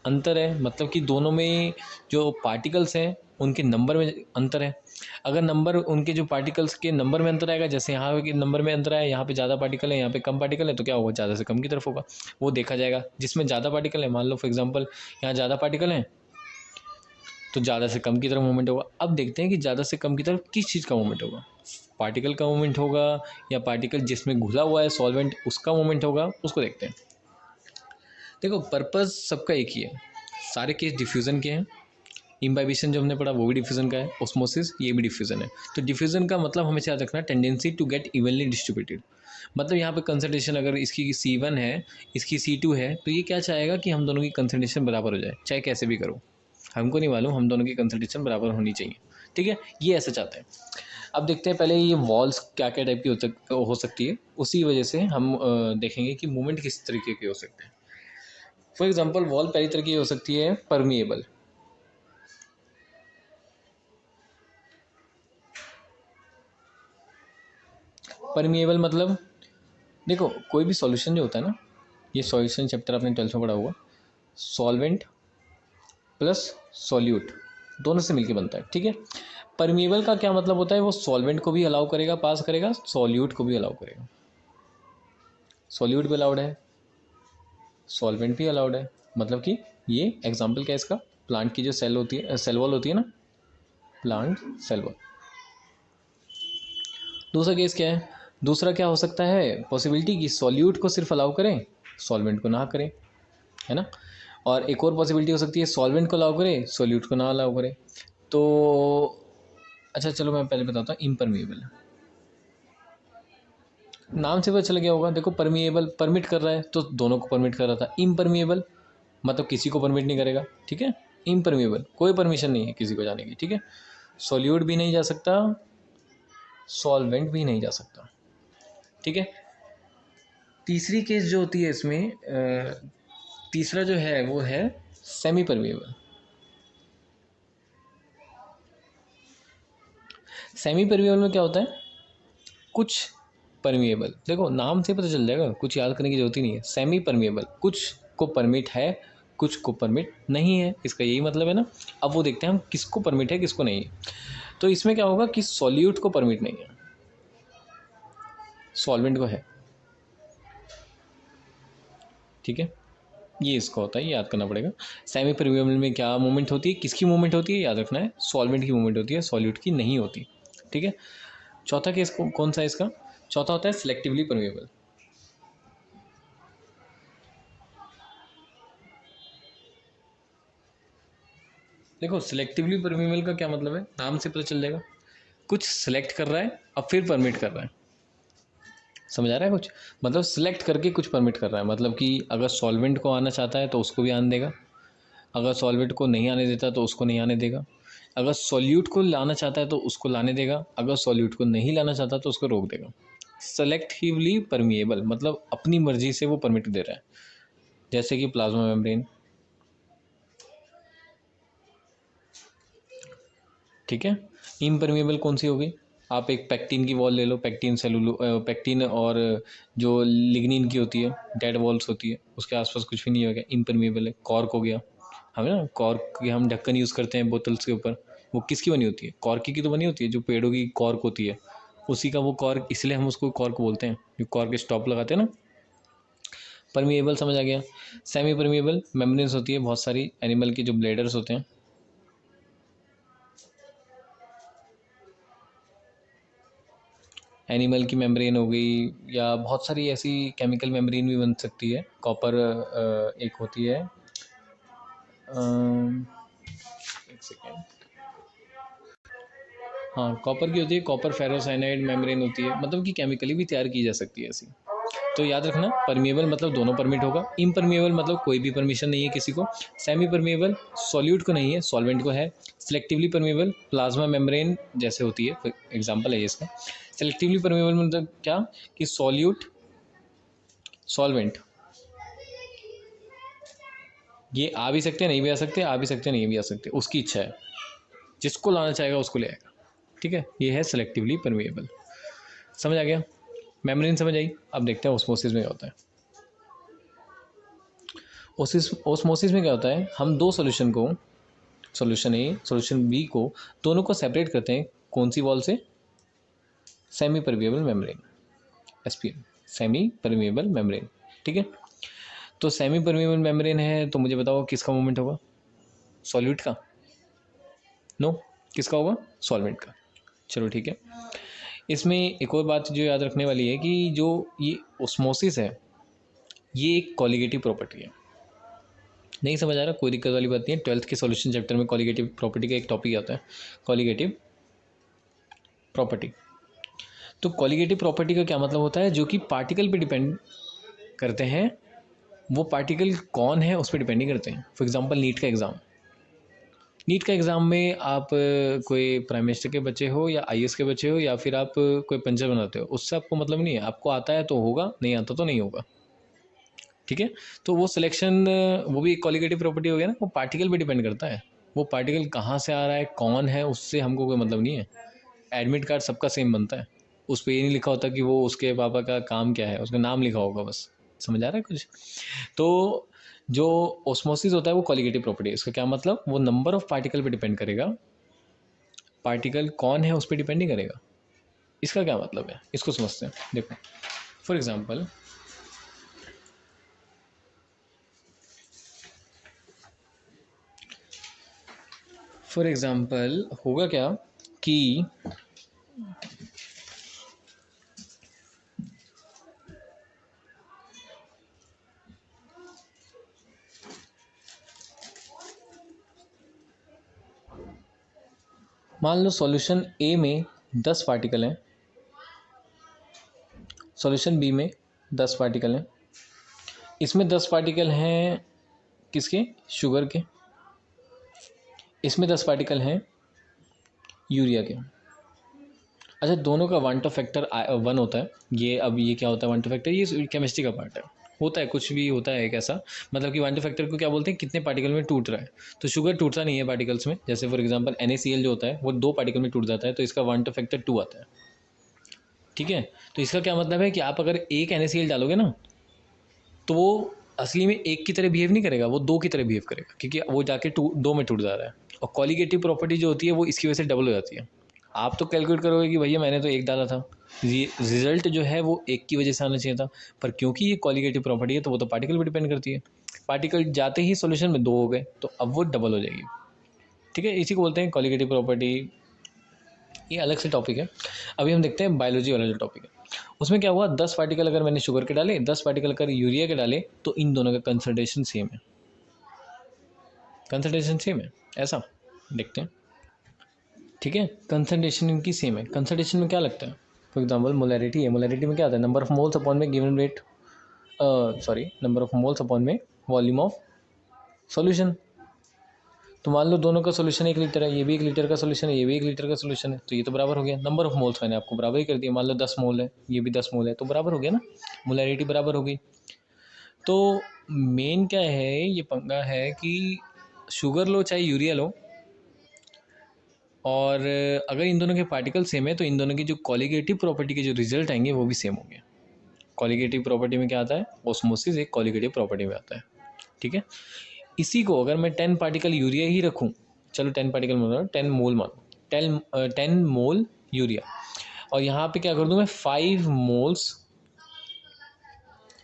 अंतर है, मतलब कि दोनों में जो पार्टिकल्स हैं उनके नंबर में अंतर है। अगर नंबर, उनके जो पार्टिकल्स के नंबर में अंतर आएगा, जैसे यहाँ के नंबर में अंतर आया, यहाँ पे ज़्यादा पार्टिकल है, यहाँ पे कम पार्टिकल है, तो क्या होगा, ज़्यादा से कम की तरफ होगा, वो देखा जाएगा। जिसमें ज़्यादा पार्टिकल है, मान लो फॉर एग्जांपल यहाँ ज़्यादा पार्टिकल हैं, तो ज़्यादा से कम की तरफ मूवमेंट होगा। अब देखते हैं कि ज़्यादा से कम की तरफ किस चीज़ का मूवमेंट होगा, पार्टिकल का मूवमेंट होगा या पार्टिकल जिसमें घुला हुआ है सॉल्वेंट उसका मूवमेंट होगा, उसको देखते हैं। देखो पर्पस सबका एक ही है, सारे केस डिफ्यूज़न के हैं। इम्बाइबिशन जो हमने पढ़ा वो भी डिफ्यूज़न का है, ऑस्मोसिस ये भी डिफ्यूज़न है। तो डिफ्यूज़न का मतलब हमेशा याद रखना, tendency to get evenly distributed. मतलब यहाँ पे कंसंट्रेशन अगर इसकी C1 है, इसकी C2 है, तो ये क्या चाहेगा कि हम दोनों की कंसंट्रेशन बराबर हो जाए, चाहे कैसे भी करो, हमको नहीं मालूम, हम दोनों की कंसंट्रेशन बराबर होनी चाहिए। ठीक है, ये ऐसा चाहते हैं। अब देखते हैं पहले ये वॉल्स क्या क्या टाइप की हो सकती है, उसी वजह से हम देखेंगे कि मूवमेंट किस तरीके के हो सकते हैं। फॉर एग्जाम्पल वॉल पहली तरह की हो सकती है परमिएबल। परमिएबल मतलब देखो कोई भी सॉल्यूशन जो होता है ना, ये सॉल्यूशन चैप्टर आपने 12th में पढ़ा होगा, सॉल्वेंट प्लस सॉल्यूट दोनों से मिलके बनता है। ठीक है, परमिएबल का क्या मतलब होता है, वो सॉल्वेंट को भी अलाउ करेगा, पास करेगा, सॉल्यूट को भी अलाउ करेगा। सॉल्यूट भी अलाउड है, सॉल्वेंट भी अलाउड है। मतलब कि ये एग्जाम्पल क्या है इसका, प्लांट की जो सेल होती है, सेल वॉल होती है ना, प्लांट सेल वॉल। दूसरा केस क्या है, दूसरा क्या हो सकता है पॉसिबिलिटी की, सॉल्यूट को सिर्फ अलाउ करें, सॉल्वेंट को ना करें, है ना। और एक और पॉसिबिलिटी हो सकती है सॉल्वेंट को अलाउ करें, सॉल्यूट को ना अलाउ करें। तो अच्छा चलो मैं पहले बताता हूँ इम्परमिएबल। नाम से पता चल गया होगा, देखो परमिएबल परमिट कर रहा है तो दोनों को परमिट कर रहा था, इम्परमिएबल मतलब किसी को परमिट नहीं करेगा। ठीक है, इम्परमिएबल कोई परमिशन नहीं है किसी को जाने की। ठीक है, सॉल्यूट भी नहीं जा सकता, सॉल्वेंट भी नहीं जा सकता। ठीक है, तीसरी केस जो होती है इसमें तीसरा जो है वो है सेमी परमिएबल। सेमी परमिएबल में क्या होता है, कुछ परमिएबल, देखो नाम से पता चल जाएगा, कुछ याद करने की जरूरत ही नहीं है। सेमी परमिएबल कुछ को परमिट है, कुछ को परमिट नहीं है, इसका यही मतलब है ना। अब वो देखते हैं हम किसको परमिट है किसको नहीं है। तो इसमें क्या होगा कि सॉल्यूट को परमिट नहीं है, सॉल्वेंट को है। ठीक है, ये इसका होता है, ये याद करना पड़ेगा। सेमी परमिएबल में क्या मूवमेंट होती है, किसकी मूवमेंट होती है, याद रखना है, सॉल्वेंट की मूवमेंट होती है, सॉल्यूट की नहीं होती। ठीक है, चौथा केस कौन सा है इसका, चौथा होता है सिलेक्टिवली परमिएबल। देखो सिलेक्टिवली परमिएबल का क्या मतलब है, नाम से पता चल जाएगा, कुछ सिलेक्ट कर रहा है अब फिर परमिट कर रहा है। समझ आ रहा है कुछ, मतलब सिलेक्ट करके कुछ परमिट कर रहा है, मतलब कि अगर सॉल्वेंट को आना चाहता है तो उसको भी आने देगा, अगर सॉल्वेंट को नहीं आने देता तो उसको नहीं आने देगा, अगर सॉल्यूट को लाना चाहता है तो उसको लाने देगा, अगर सॉल्यूट को नहीं लाना चाहता तो उसको रोक देगा। सेलेक्टिवली परमिएबल मतलब अपनी मर्जी से वो परमिट दे रहा है, जैसे कि प्लाज्मा मेम्ब्रेन। ठीक है, इम्परमिएबल कौन सी होगी, आप एक पेक्टिन की वॉल ले लो, पेक्टिन सेलुलो पेक्टिन और जो लिग्निन की होती है, डेड वॉल्स होती है, उसके आसपास कुछ भी नहीं होगा, इम्परमिएबल है। कॉर्क हो गया, हमें ना कॉर्क की हम ढक्कन यूज़ करते हैं बोतल्स के ऊपर, वो किसकी बनी होती है, कॉर्क की तो बनी होती है, जो पेड़ों की कॉर्क होती है उसी का वो कॉर्क, इसलिए हम उसको कॉर्क बोलते हैं, जो कॉर्क स्टॉप लगाते हैं ना। परमिएबल समझ आ गया। सेमी परमिएबल मेम्ब्रेन्स होती है बहुत सारी, एनिमल के जो ब्लेडर्स होते हैं। एनिमल की मेम्ब्रेन हो गई, या बहुत सारी ऐसी केमिकल मेम्ब्रेन भी बन सकती है। कॉपर एक होती है, एक सेकेंड, हाँ कॉपर की होती है, कॉपर फेरोसाइनाइड मेम्ब्रेन होती है, मतलब कि केमिकली भी तैयार की जा सकती है ऐसी। तो याद रखना, परमिएबल मतलब दोनों परमिट होगा, इम्परमिएबल मतलब कोई भी परमिशन नहीं है किसी को, सेमी परमिएबल सॉल्यूट को नहीं है, सॉल्वेंट को है, सिलेक्टिवली परमिएबल प्लाज्मा मेम्ब्रेन जैसे होती है, एग्जांपल है इसका। सिलेक्टिवली परमिएबल मतलब क्या, कि सॉल्यूट सॉल्वेंट ये आ भी सकते हैं, नहीं भी आ सकते, आ भी सकते हैं, नहीं भी आ सकते, उसकी इच्छा है, जिसको लाना चाहेगा उसको ले आएगा। ठीक है, ये है सिलेक्टिवली परमिएबल। समझ आ गया, मेम्ब्रेन समझ आई। अब देखते हैं ऑस्मोसिस में क्या होता है। ऑस्मोसिस में क्या होता है, हम दो सॉल्यूशन को, सॉल्यूशन ए सॉल्यूशन बी को, दोनों को सेपरेट करते हैं, कौन सी वॉल से, semi permeable membrane, SPM, semi permeable membrane. ठीक है, तो सेमी परमिएबल मेम्ब्रेन है, तो मुझे बताओ किसका मूवमेंट होगा, सॉल्यूट का, नो, किसका होगा, सॉल्वेंट का। चलो ठीक है, इसमें एक और बात जो याद रखने वाली है कि जो ये ऑस्मोसिस है ये एक कॉलिगेटिव प्रॉपर्टी है। नहीं समझ आ रहा, कोई दिक्कत वाली बात नहीं है, 12th के सॉल्यूशन चैप्टर में कॉलिगेटिव प्रॉपर्टी का एक टॉपिक आता है, कॉलिगेटिव प्रॉपर्टी। तो कॉलिगेटिव प्रॉपर्टी का क्या मतलब होता है, जो कि पार्टिकल पे डिपेंड करते हैं, वो पार्टिकल कौन है उस पर डिपेंड नहीं करते हैं। फॉर एग्जांपल नीट का एग्ज़ाम में आप कोई प्राइम मिनिस्टर के बच्चे हो या आईएएस के बच्चे हो, या फिर आप कोई पंचर बनाते हो, उससे आपको मतलब नहीं है, आपको आता है तो होगा, नहीं आता तो नहीं होगा। ठीक है, तो वो सिलेक्शन, वो भी एक कॉलिगेटिव प्रॉपर्टी हो गया ना, वो पार्टिकल पे डिपेंड करता है, वो पार्टिकल कहाँ से आ रहा है, कौन है, उससे हमको कोई मतलब नहीं है। एडमिट कार्ड सबका सेम बनता है, उस पर ये नहीं लिखा होता कि वो उसके पापा का काम क्या है, उसका नाम लिखा होगा बस। समझ आ रहा है कुछ। तो जो ऑस्मोसिस होता है वो कॉलिगेटिव प्रॉपर्टी है। इसका क्या मतलब, वो नंबर ऑफ पार्टिकल पे डिपेंड करेगा, पार्टिकल कौन है उस पर डिपेंड नहीं करेगा। इसका क्या मतलब है, इसको समझते हैं। देखो फॉर एग्जाम्पल, होगा क्या कि मान लो सॉल्यूशन ए में 10 पार्टिकल हैं, सॉल्यूशन बी में 10 पार्टिकल हैं, इसमें 10 पार्टिकल हैं किसके, शुगर के, इसमें 10 पार्टिकल हैं यूरिया के। अच्छा, दोनों का वन टू फैक्टर 1 होता है। ये अब ये क्या होता है वन टू फैक्टर, ये केमिस्ट्री का पार्ट है, होता है कुछ भी होता है एक ऐसा, मतलब कि वन टू फैक्टर को क्या बोलते हैं, कितने पार्टिकल में टूट रहा है। तो शुगर टूटता नहीं है पार्टिकल्स में, जैसे फॉर एग्जांपल NaCl जो होता है वो 2 पार्टिकल में टूट जाता है, तो इसका वन टू फैक्टर 2 आता है। ठीक है, तो इसका क्या मतलब है कि आप अगर एक NaCl डालोगे ना, तो वो असली में एक की तरह बिहेव नहीं करेगा, वो 2 की तरह बिहेव करेगा, क्योंकि वो जाके 2 में टूट जा रहा है। और कॉलिगेटिव प्रॉपर्टी जो होती है वो इसकी वजह से डबल हो जाती है। आप तो कैलकुलेट करोगे कि भैया मैंने तो एक डाला था, रिजल्ट जो है वो एक की वजह से आना चाहिए था, पर क्योंकि ये कॉलिगेटिव प्रॉपर्टी है तो वो तो पार्टिकल पर डिपेंड करती है। पार्टिकल जाते ही सॉल्यूशन में 2 हो गए, तो अब वो डबल हो जाएगी। ठीक है, इसी को बोलते हैं कॉलिगेटिव प्रॉपर्टी। ये अलग से टॉपिक है। अभी हम देखते हैं बायोलॉजी वाला जो टॉपिक है, उसमें क्या हुआ, 10 पार्टिकल अगर मैंने शुगर के डाले, 10 पार्टिकल अगर यूरिया के डाले, तो इन दोनों का कंसंट्रेशन सेम है, कंसंट्रेशन सेम है, ऐसा देखते हैं। ठीक है, कंसंट्रेशन इनकी सेम है। कंसंट्रेशन में क्या लगता है, फॉर एग्जांपल मोलैरिटी है, मोलैरिटी में क्या आता है, नंबर ऑफ मोल्स अपॉन में given weight, number of moles upon में वॉल्यूम ऑफ सॉल्यूशन। तो मान लो दोनों का सॉल्यूशन 1 लीटर है, ये भी 1 लीटर का सॉल्यूशन है, ये भी 1 लीटर का सॉल्यूशन है, तो ये तो बराबर हो गया। नंबर ऑफ मोल्स मैंने आपको बराबर ही कर दिया, मान लो 10 मोल है, ये भी 10 मोल है, तो बराबर हो गया ना, मोलैरिटी बराबर हो गई। तो मेन क्या है, ये पंगा है कि शुगर लो चाहे यूरिया लो, और अगर इन दोनों के पार्टिकल सेम है तो इन दोनों की जो कॉलिगेटिव प्रॉपर्टी के जो रिजल्ट आएंगे वो भी सेम होंगे। कॉलिगेटिव प्रॉपर्टी में क्या आता है, ऑस्मोसिस एक कॉलिगेटिव प्रॉपर्टी में आता है। ठीक है, इसी को अगर मैं 10 पार्टिकल यूरिया ही रखूं, चलो 10 पार्टिकल मानो, 10 मोल मानो, 10 मोल यूरिया, और यहाँ पे क्या कर दूं मैं, 5 मोल्स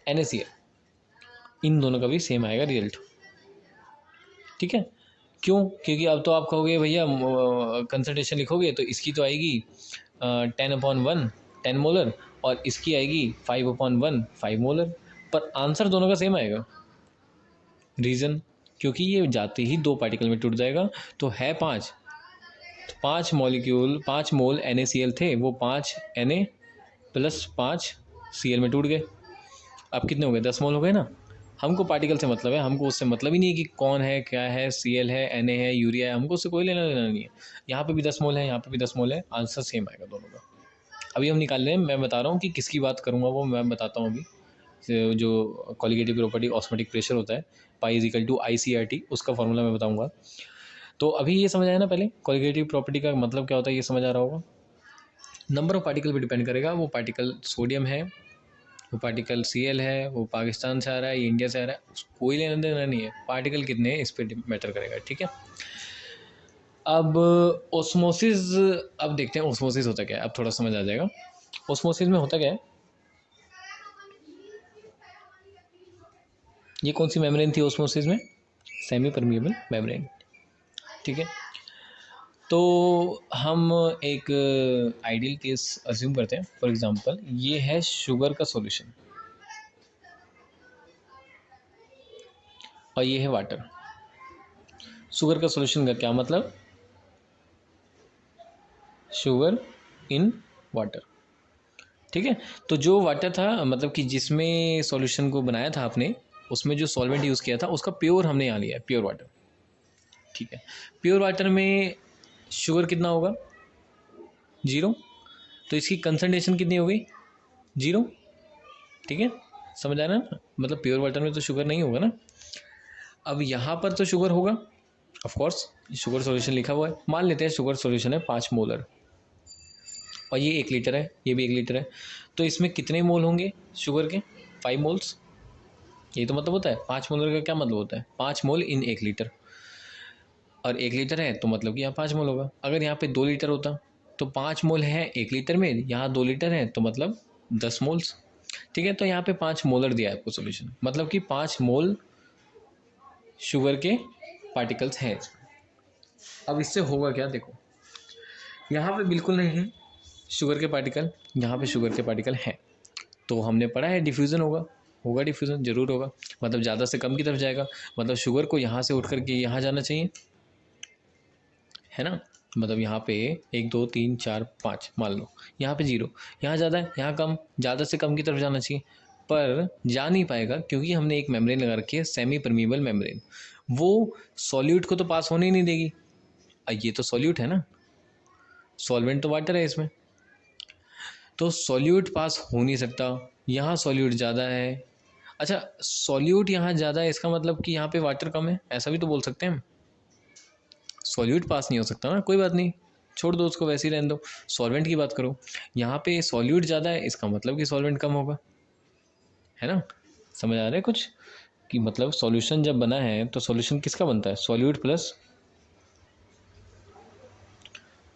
NaCl, इन दोनों का भी सेम आएगा रिजल्ट। ठीक है, क्यों, क्योंकि अब तो आप कहोगे भैया कंसंट्रेशन लिखोगे तो इसकी तो आएगी 10/1 10 मोलर, और इसकी आएगी 5/1 5 मोलर, पर आंसर दोनों का सेम आएगा। रीज़न, क्योंकि ये जाते ही 2 पार्टिकल में टूट जाएगा, तो है 5, तो 5 मॉलिक्यूल 5 मोल NaCl थे, वो 5 Na प्लस 5 Cl में टूट गए। अब कितने हो गए? 10 मोल हो गए ना। हमको पार्टिकल से मतलब है, हमको उससे मतलब ही नहीं है कि कौन है, क्या है, Cl है, Na है, यूरिया है, हमको उससे कोई लेना देना नहीं है। यहाँ पे भी 10 मोल है, यहाँ पे भी 10 मोल है, आंसर सेम आएगा दोनों का। अभी हम निकाल रहे हैं, मैं बता रहा हूँ कि किसकी बात करूँगा वो मैं बताता हूँ अभी। जो कॉलिगेटिव प्रॉपर्टी ऑस्मोटिक प्रेशर होता है, pi is equal to ICRT, उसका फॉर्मूला मैं बताऊँगा। तो अभी ये समझ आया ना, पहले कॉलिगेटिव प्रॉपर्टी का मतलब क्या होता है ये समझ आ रहा होगा। नंबर ऑफ पार्टिकल पे डिपेंड करेगा, वो पार्टिकल सोडियम है, वो पार्टिकल Cl है, वो पाकिस्तान से आ रहा है, ये इंडिया से आ रहा है, कोई लेना देना नहीं है, पार्टिकल कितने हैं इस पर मैटर करेगा, ठीक है। अब ओस्मोसिस, अब देखते हैं ओस्मोसिस होता क्या है, अब थोड़ा समझ आ जाएगा। ओस्मोसिस में होता क्या है, ये कौन सी मेम्ब्रेन थी ओस्मोसिस में? सेमी परमिएबल मेम्ब्रेन, ठीक है। तो हम एक आइडियल केस अज्यूम करते हैं, फॉर एग्जांपल ये है शुगर का सॉल्यूशन और ये है वाटर। शुगर का सॉल्यूशन का क्या मतलब? शुगर इन वाटर, ठीक है। तो जो वाटर था, मतलब कि जिसमें सॉल्यूशन को बनाया था आपने, उसमें जो सॉल्वेंट यूज़ किया था उसका प्योर हमने यहाँ लिया है, प्योर वाटर, ठीक है। प्योर वाटर में शुगर कितना होगा? 0। तो इसकी कंसंट्रेशन कितनी हो गई? 0, ठीक है। समझ आ रहा है ना, मतलब प्योर वाटर में तो शुगर नहीं होगा ना। अब यहाँ पर तो शुगर होगा, ऑफ कोर्स शुगर सॉल्यूशन लिखा हुआ है, मान लेते हैं शुगर सॉल्यूशन है 5 मोलर, और ये 1 लीटर है, ये भी 1 लीटर है, तो इसमें कितने मोल होंगे शुगर के? 5 मोल्स। ये तो मतलब होता है 5 मोलर का क्या मतलब होता है? 5 मोल इन 1 लीटर, और 1 लीटर है तो मतलब कि यहाँ 5 मोल होगा। अगर यहाँ पे 2 लीटर होता तो 5 मोल है 1 लीटर में, यहाँ 2 लीटर है तो मतलब 10 मोल्स, ठीक है। तो यहाँ पे 5 मोलर दिया है आपको सोल्यूशन, मतलब कि 5 मोल शुगर के पार्टिकल्स हैं। अब इससे होगा क्या, देखो यहाँ पे बिल्कुल नहीं है शुगर के पार्टिकल, यहाँ पे शुगर के पार्टिकल हैं, तो हमने पढ़ा है डिफ्यूज़न होगा, होगा डिफ्यूज़न ज़रूर होगा, मतलब ज़्यादा से कम की तरफ जाएगा, मतलब शुगर को यहाँ से उठ करके यहाँ जाना चाहिए, है ना। मतलब यहाँ पे 1 2 3 4 5 मान लो, यहाँ पे 0, यहाँ ज़्यादा है, यहाँ कम, ज़्यादा से कम की तरफ जाना चाहिए, पर जा नहीं पाएगा क्योंकि हमने एक मेम्ब्रेन लगा रखी है, सेमी परमिएबल मेम्ब्रेन, वो सॉल्यूट को तो पास होने ही नहीं देगी। ये तो सॉल्यूट है ना, सॉल्वेंट तो वाटर है इसमें, तो सॉल्यूट पास हो नहीं सकता, यहाँ सॉल्यूट ज़्यादा है। अच्छा, सॉल्यूट यहाँ ज़्यादा है इसका मतलब कि यहाँ पे वाटर कम है, ऐसा भी तो बोल सकते हैं हम। सॉल्यूट पास नहीं हो सकता ना, कोई बात नहीं, छोड़ दो उसको, वैसे ही रहने दो, सॉल्वेंट की बात करो। यहाँ पे सॉल्यूट ज़्यादा है, इसका मतलब कि सॉल्वेंट कम होगा, है ना। समझ आ रहा है कुछ, कि मतलब सॉल्यूशन जब बना है तो सॉल्यूशन किसका बनता है? Solute plus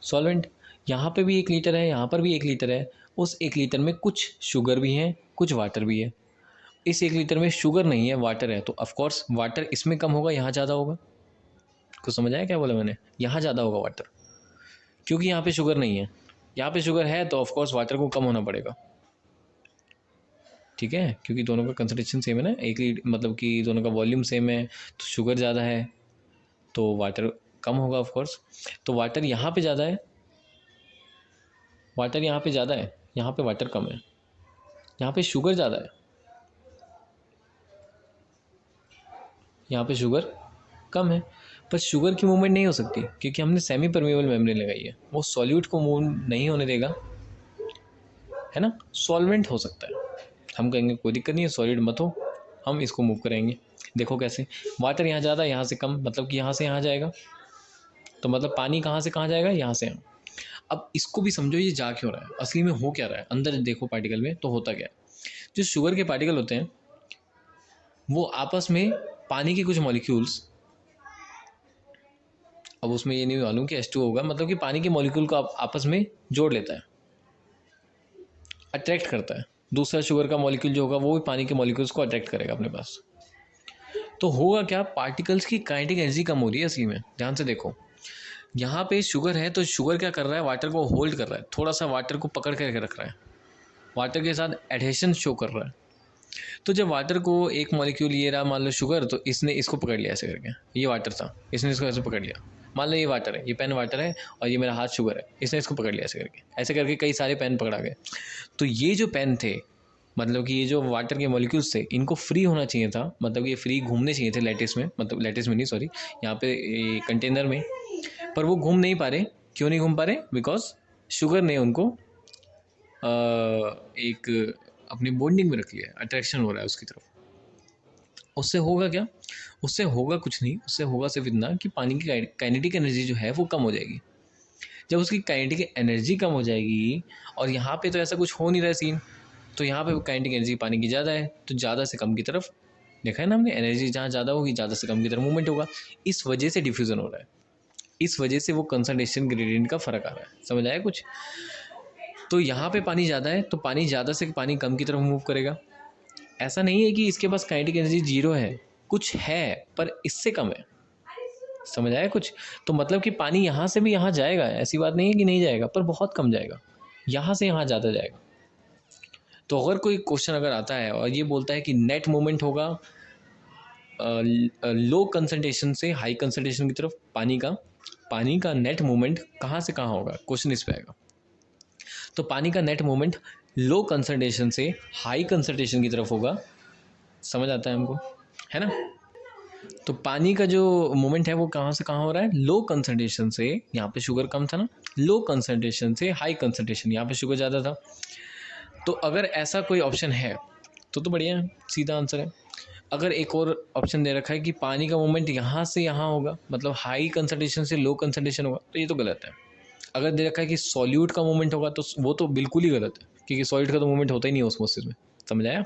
solvent. यहाँ पे भी 1 लीटर है, यहाँ पर भी 1 लीटर है, उस 1 लीटर में कुछ शुगर भी है, कुछ वाटर भी है। इस 1 लीटर में शुगर नहीं है, वाटर है, तो ऑफकोर्स वाटर इसमें कम होगा, यहाँ ज़्यादा होगा। कुछ समझ आया क्या बोला मैंने? यहाँ ज़्यादा होगा वाटर, क्योंकि यहाँ पे शुगर नहीं है, यहाँ पे शुगर है तो ऑफकोर्स वाटर को कम होना पड़ेगा, ठीक है, क्योंकि दोनों का कंसंट्रेशन सेम है ना, मतलब कि दोनों का वॉल्यूम सेम है, तो शुगर ज़्यादा है तो वाटर कम होगा ऑफकोर्स। तो वाटर यहाँ पे ज़्यादा है, वाटर यहाँ पे ज़्यादा है, यहाँ पे वाटर कम है, यहाँ पे शुगर ज़्यादा है, यहाँ पे शुगर कम है, पर शुगर की मूवमेंट नहीं हो सकती क्योंकि हमने सेमी परमिएबल मेम्ब्रेन लगाई है, वो सॉल्यूट को मूव नहीं होने देगा, है ना। सॉल्वेंट हो सकता है, हम कहेंगे कोई दिक्कत नहीं है, सॉलिड मत हो, हम इसको मूव करेंगे। देखो कैसे, वाटर यहाँ ज़्यादा, यहाँ से कम, मतलब कि यहाँ से यहाँ जाएगा, तो मतलब पानी कहाँ से कहाँ जाएगा? यहाँ से यहाँ। अब इसको भी समझो, ये जा क्यों रहा है, असली में हो क्या रहा है, अंदर देखो पार्टिकल में तो होता क्या है। जो शुगर के पार्टिकल होते हैं वो आपस में पानी के कुछ मॉलिक्यूल्स, अब उसमें ये नहीं मालूम कि H2 होगा, मतलब कि पानी के मॉलिक्यूल को आपस में जोड़ लेता है, अट्रैक्ट करता है। दूसरा शुगर का मॉलिक्यूल जो होगा वो भी पानी के मॉलिक्यूल्स को अट्रैक्ट करेगा अपने पास। तो होगा क्या, पार्टिकल्स की काइनेटिक एनर्जी कम हो रही है असली में, ध्यान से देखो। यहाँ पे शुगर है तो शुगर क्या कर रहा है, वाटर को होल्ड कर रहा है, थोड़ा सा वाटर को पकड़ करके रख रहा है, वाटर के साथ एडहेशन शो कर रहा है। तो जब वाटर को एक मॉलिक्यूल ये रहा मान लो शुगर, तो इसने इसको पकड़ लिया ऐसे करके, ये वाटर था, इसने इसको ऐसे पकड़ लिया। मान लो ये वाटर है, ये पेन वाटर है और ये मेरा हाथ शुगर है, इसने इसको पकड़ लिया ऐसे करके कई सारे पेन पकड़ा गए। तो ये जो पेन थे, मतलब कि ये जो वाटर के मॉलिक्यूल्स थे, इनको फ्री होना चाहिए था, मतलब ये फ्री घूमने चाहिए थे लैटिस में, मतलब लैटिस में नहीं सॉरी, यहाँ पे कंटेनर में, पर वो घूम नहीं पा रहे। क्यों नहीं घूम पा रहे? बिकॉज शुगर ने उनको एक अपनी बॉन्डिंग में रख लिया, अट्रैक्शन हो रहा है उसकी तरफ। उससे होगा क्या? उससे होगा कुछ नहीं, उससे होगा सिर्फ इतना कि पानी की काइनेटिक एनर्जी जो है वो कम हो जाएगी। जब उसकी काइनेटिक एनर्जी कम हो जाएगी, और यहाँ पे तो ऐसा कुछ हो नहीं रहा सीन, तो यहाँ पे काइनेटिक एनर्जी पानी की ज़्यादा है, तो ज़्यादा से कम की तरफ, देखा है ना हमने, एनर्जी जहाँ ज़्यादा होगी ज़्यादा से कम की तरफ मूवमेंट होगा। इस वजह से डिफ्यूज़न हो रहा है, इस वजह से वो कंसंट्रेशन ग्रेडियंट का फ़र्क आ रहा है। समझ आया कुछ? तो यहाँ पे पानी ज़्यादा है, तो पानी ज़्यादा से पानी कम की तरफ मूव करेगा। ऐसा नहीं है कि इसके पास काइनेटिक एनर्जी जीरो है, कुछ है पर इससे कम है। समझ आया कुछ? तो मतलब कि पानी यहाँ से भी यहाँ जाएगा, ऐसी बात नहीं है कि नहीं जाएगा, पर बहुत कम जाएगा, यहाँ से यहाँ ज़्यादा जाएगा। तो अगर कोई क्वेश्चन अगर आता है और ये बोलता है कि नेट मूवमेंट होगा लो कंसंट्रेशन से हाई कंसंट्रेशन की तरफ, पानी का नेट मूवमेंट कहाँ से कहाँ होगा, क्वेश्चन इस पे आएगा। तो पानी का नेट मूवमेंट लो कंसंट्रेशन से हाई कंसंट्रेशन की तरफ होगा। समझ आता है हमको, है ना? तो पानी का जो मूवमेंट है वो कहाँ से कहाँ हो रहा है? लो कंसंट्रेशन से, यहाँ पे शुगर कम था ना, लो कंसंट्रेशन से हाई कंसंट्रेशन, यहाँ पे शुगर ज़्यादा था। तो अगर ऐसा कोई ऑप्शन है तो बढ़िया है, सीधा आंसर है। अगर एक और ऑप्शन दे रखा है कि पानी का मूवमेंट यहाँ से यहाँ होगा, मतलब हाई कंसंट्रेशन से लो कंसंट्रेशन होगा, तो ये तो गलत है। अगर दे रखा है कि सॉल्यूट का मूवमेंट होगा, तो वो तो बिल्कुल ही गलत है, क्योंकि सॉल्यूट का तो मूवमेंट होता ही नहीं है ऑस्मोसिस में। समझ आया?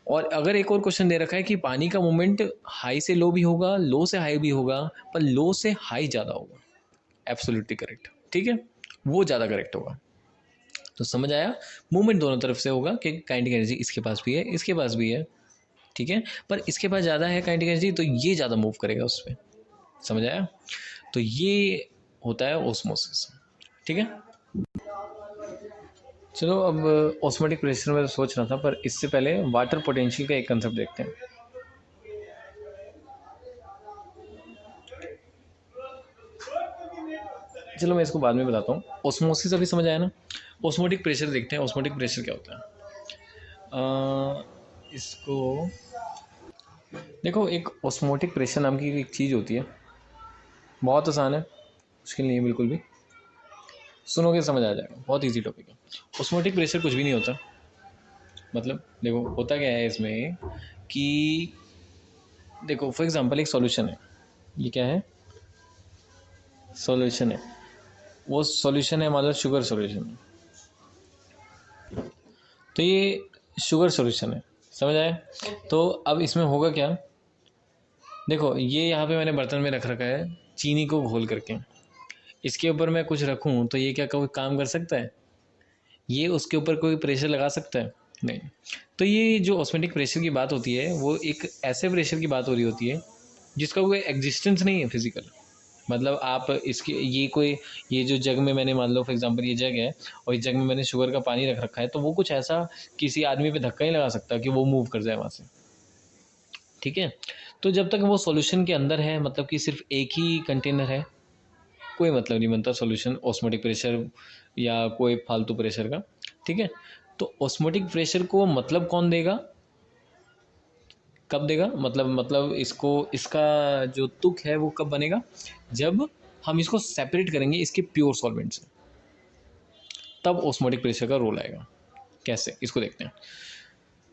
और अगर एक और क्वेश्चन दे रखा है कि पानी का मूवमेंट हाई से लो भी होगा, लो से हाई भी होगा, पर लो से हाई ज़्यादा होगा, एब्सोल्युटली करेक्ट, ठीक है, वो ज़्यादा करेक्ट होगा। तो समझ आया? मूवमेंट दोनों तरफ से होगा कि काइनेटिक एनर्जी इसके पास भी है, इसके पास भी है, ठीक है, पर इसके पास ज़्यादा है काइनेटिक एनर्जी, तो ये ज़्यादा मूव करेगा उस पर। समझ आया? तो ये होता है ओस्मोसिस, ठीक है। चलो अब ऑस्मोटिक प्रेशर में तो सोच रहा था, पर इससे पहले वाटर पोटेंशियल का एक कंसेप्ट देखते हैं। चलो मैं इसको बाद में बताता हूँ। ऑस्मोसिस अभी समझ आया ना? ऑस्मोटिक प्रेशर देखते हैं, ऑस्मोटिक प्रेशर क्या होता है। इसको देखो, एक ऑस्मोटिक प्रेशर नाम की एक चीज़ होती है, बहुत आसान है, मुश्किल नहीं है बिल्कुल भी, सुनोगे समझ आ जाएगा, बहुत इजी टॉपिक है। ऑस्मोटिक प्रेशर कुछ भी नहीं होता, मतलब देखो होता क्या है इसमें कि देखो फॉर एग्जांपल एक सॉल्यूशन है, ये क्या है? सॉल्यूशन है, वो सॉल्यूशन है, मतलब शुगर सॉल्यूशन है, तो ये शुगर सॉल्यूशन है। समझ आया? तो अब इसमें होगा क्या? देखो ये यहाँ पे मैंने बर्तन में रख रखा है चीनी को घोल करके, इसके ऊपर मैं कुछ रखूँ तो ये क्या कोई काम कर सकता है? ये उसके ऊपर कोई प्रेशर लगा सकता है? नहीं। तो ये जो ऑस्मोटिक प्रेशर की बात होती है, वो एक ऐसे प्रेशर की बात हो रही होती है जिसका कोई एग्जिस्टेंस नहीं है फिजिकल। मतलब आप इसके ये जो जग में मैंने मान लो फॉर एग्जांपल ये जग है और इस जग में मैंने शुगर का पानी रख रखा है, तो वो कुछ ऐसा किसी आदमी पे धक्का नहीं लगा सकता कि वो मूव कर जाए वहाँ से, ठीक है। तो जब तक वो सॉल्यूशन के अंदर है, मतलब कि सिर्फ एक ही कंटेनर है, कोई मतलब नहीं बनता सॉल्यूशन ऑस्मोटिक प्रेशर या कोई फालतू प्रेशर का, ठीक है। तो ऑस्मोटिक प्रेशर को मतलब कौन देगा, कब देगा? मतलब इसको, इसका जो तुक है वो कब बनेगा? जब हम इसको सेपरेट करेंगे इसके प्योर सॉल्वेंट से, तब ऑस्मोटिक प्रेशर का रोल आएगा। कैसे? इसको देखते हैं।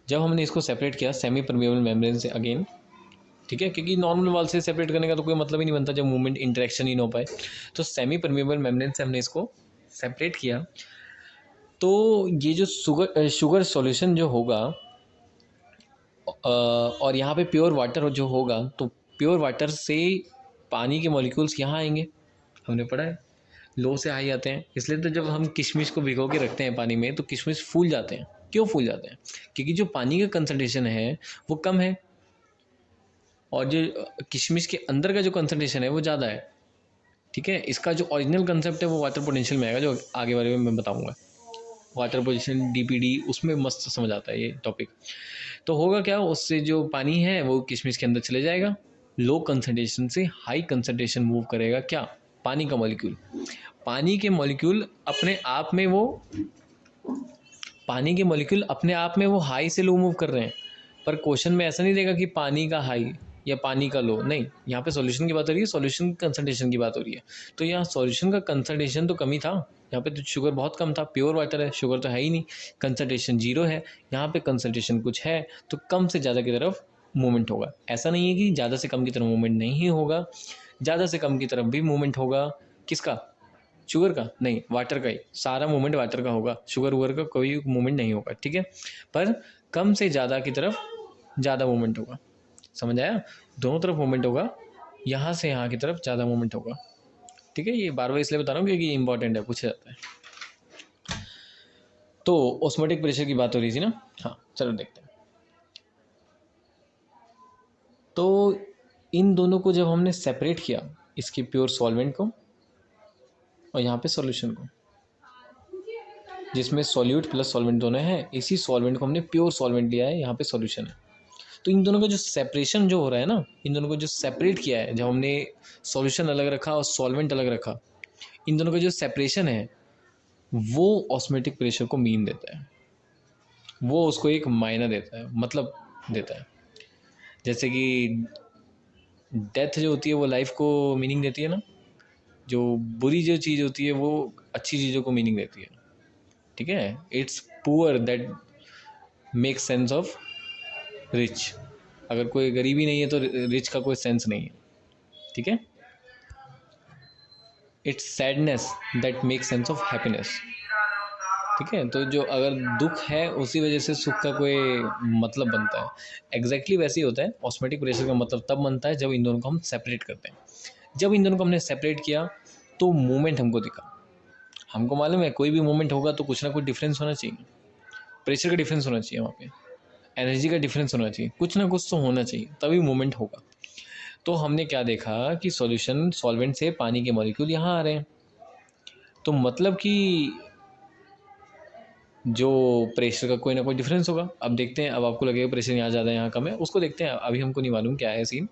जब हमने इसको सेपरेट किया सेमी परमेबल मेम्ब्रेन से अगेन, ठीक है, क्योंकि नॉर्मल वॉल से सेपरेट करने का तो कोई मतलब ही नहीं बनता जब मूवमेंट इंटरेक्शन ही ना हो पाए, तो सेमी परमेबल मेम्ब्रेन से हमने इसको सेपरेट किया। तो ये जो शुगर सॉल्यूशन जो होगा और यहाँ पे प्योर वाटर जो होगा, तो प्योर वाटर से पानी के मॉलिक्यूल्स यहाँ आएंगे, हमने पढ़ा है लो से हाई आते हैं। इसलिए तो जब हम किशमिश को भिगो के रखते हैं पानी में तो किशमिश फूल जाते हैं। क्यों फूल जाते हैं? क्योंकि जो पानी का कंसंट्रेशन है वो कम है और जो किशमिश के अंदर का जो कंसंट्रेशन है वो ज़्यादा है, ठीक है। इसका जो ओरिजिनल कंसेप्ट है वो वाटर पोटेंशियल में आएगा, जो आगे बारे में मैं बताऊँगा। वाटर पोजीशन DPD, उसमें मस्त समझ आता है ये टॉपिक। तो होगा क्या, उससे जो पानी है वो किशमिश के अंदर चले जाएगा, लो कंसंट्रेशन से हाई कंसंट्रेशन मूव करेगा क्या, पानी का मॉलिक्यूल। पानी के मॉलिक्यूल अपने आप में वो पानी के मॉलिक्यूल अपने आप में वो हाई से लो मूव कर रहे हैं, पर क्वेश्चन में ऐसा नहीं देगा कि पानी का हाई या पानी का लो, नहीं, यहाँ पे सॉल्यूशन की बात हो रही है, सॉल्यूशन कंसंट्रेशन की बात हो रही है। तो यहाँ सॉल्यूशन का कंसंट्रेशन तो कम ही था, यहाँ पे तो शुगर बहुत कम था, प्योर वाटर है, शुगर तो है ही नहीं, कंसंट्रेशन 0 है, यहाँ पे कंसंट्रेशन कुछ है, तो कम से ज़्यादा की तरफ मूवमेंट होगा। ऐसा नहीं है कि ज़्यादा से कम की तरफ मूवमेंट नहीं होगा, ज़्यादा से कम की तरफ भी मूवमेंट होगा। किसका, शुगर का नहीं, वाटर का ही, सारा मूवमेंट वाटर का होगा, शुगर वुगर का कोई मूवमेंट नहीं होगा, ठीक है। पर कम से ज़्यादा की तरफ ज़्यादा मूवमेंट होगा, समझ आया, दोनों तरफ मूवमेंट होगा, यहाँ से यहाँ की तरफ ज़्यादा मूवमेंट होगा, ठीक है। ये बार बार इसलिए बता रहा हूँ क्योंकि ये इंपॉर्टेंट है, पूछा जाता है। तो ऑस्मोटिक प्रेशर की बात हो रही थी ना, हाँ चलो देखते हैं। तो इन दोनों को जब हमने सेपरेट किया, इसकी प्योर सॉल्वेंट को और यहाँ पे सॉल्यूशन को, जिसमें सॉल्यूट प्लस सॉल्वेंट दोनों है, इसी सॉल्वेंट को हमने प्योर सॉल्वेंट लिया है, यहाँ पे सॉल्यूशन है। तो इन दोनों का जो सेपरेशन जो हो रहा है ना, इन दोनों को जो सेपरेट किया है, जब हमने सॉल्यूशन अलग रखा और सॉल्वेंट अलग रखा, इन दोनों का जो सेपरेशन है वो ऑस्मोटिक प्रेशर को मीन देता है, वो उसको एक मायना देता है, मतलब देता है। जैसे कि डेथ जो होती है वो लाइफ को मीनिंग देती है ना, जो बुरी जो चीज़ होती है वो अच्छी चीज़ों को मीनिंग देती है, ठीक है। It's poor that make sense of rich, अगर कोई गरीबी नहीं है तो रिच का कोई सेंस नहीं है, ठीक है। It's sadness that make sense of happiness, ठीक है। तो जो अगर दुख है उसी वजह से सुख का कोई मतलब बनता है, एग्जैक्टली वैसे ही होता है। ऑस्मोटिक प्रेशर का मतलब तब बनता है जब इन दोनों को हम सेपरेट करते हैं। जब इन दोनों को हमने सेपरेट किया तो मूवमेंट हमको दिखा, हमको मालूम है कोई भी मूवमेंट होगा तो कुछ ना कुछ डिफरेंस होना चाहिए, प्रेशर का डिफरेंस होना चाहिए, वहाँ पे एनर्जी का डिफरेंस होना चाहिए, कुछ ना कुछ तो होना चाहिए, तभी मूवमेंट होगा। तो हमने क्या देखा कि सॉल्यूशन सॉल्वेंट से पानी के मॉलिक्यूल यहाँ आ रहे हैं, तो मतलब कि जो प्रेशर का कोई ना कोई डिफरेंस होगा। अब देखते हैं, अब आपको लगेगा प्रेशर यहाँ ज़्यादा है यहाँ कम है, उसको देखते हैं, अभी हमको नहीं मालूम क्या है सीन।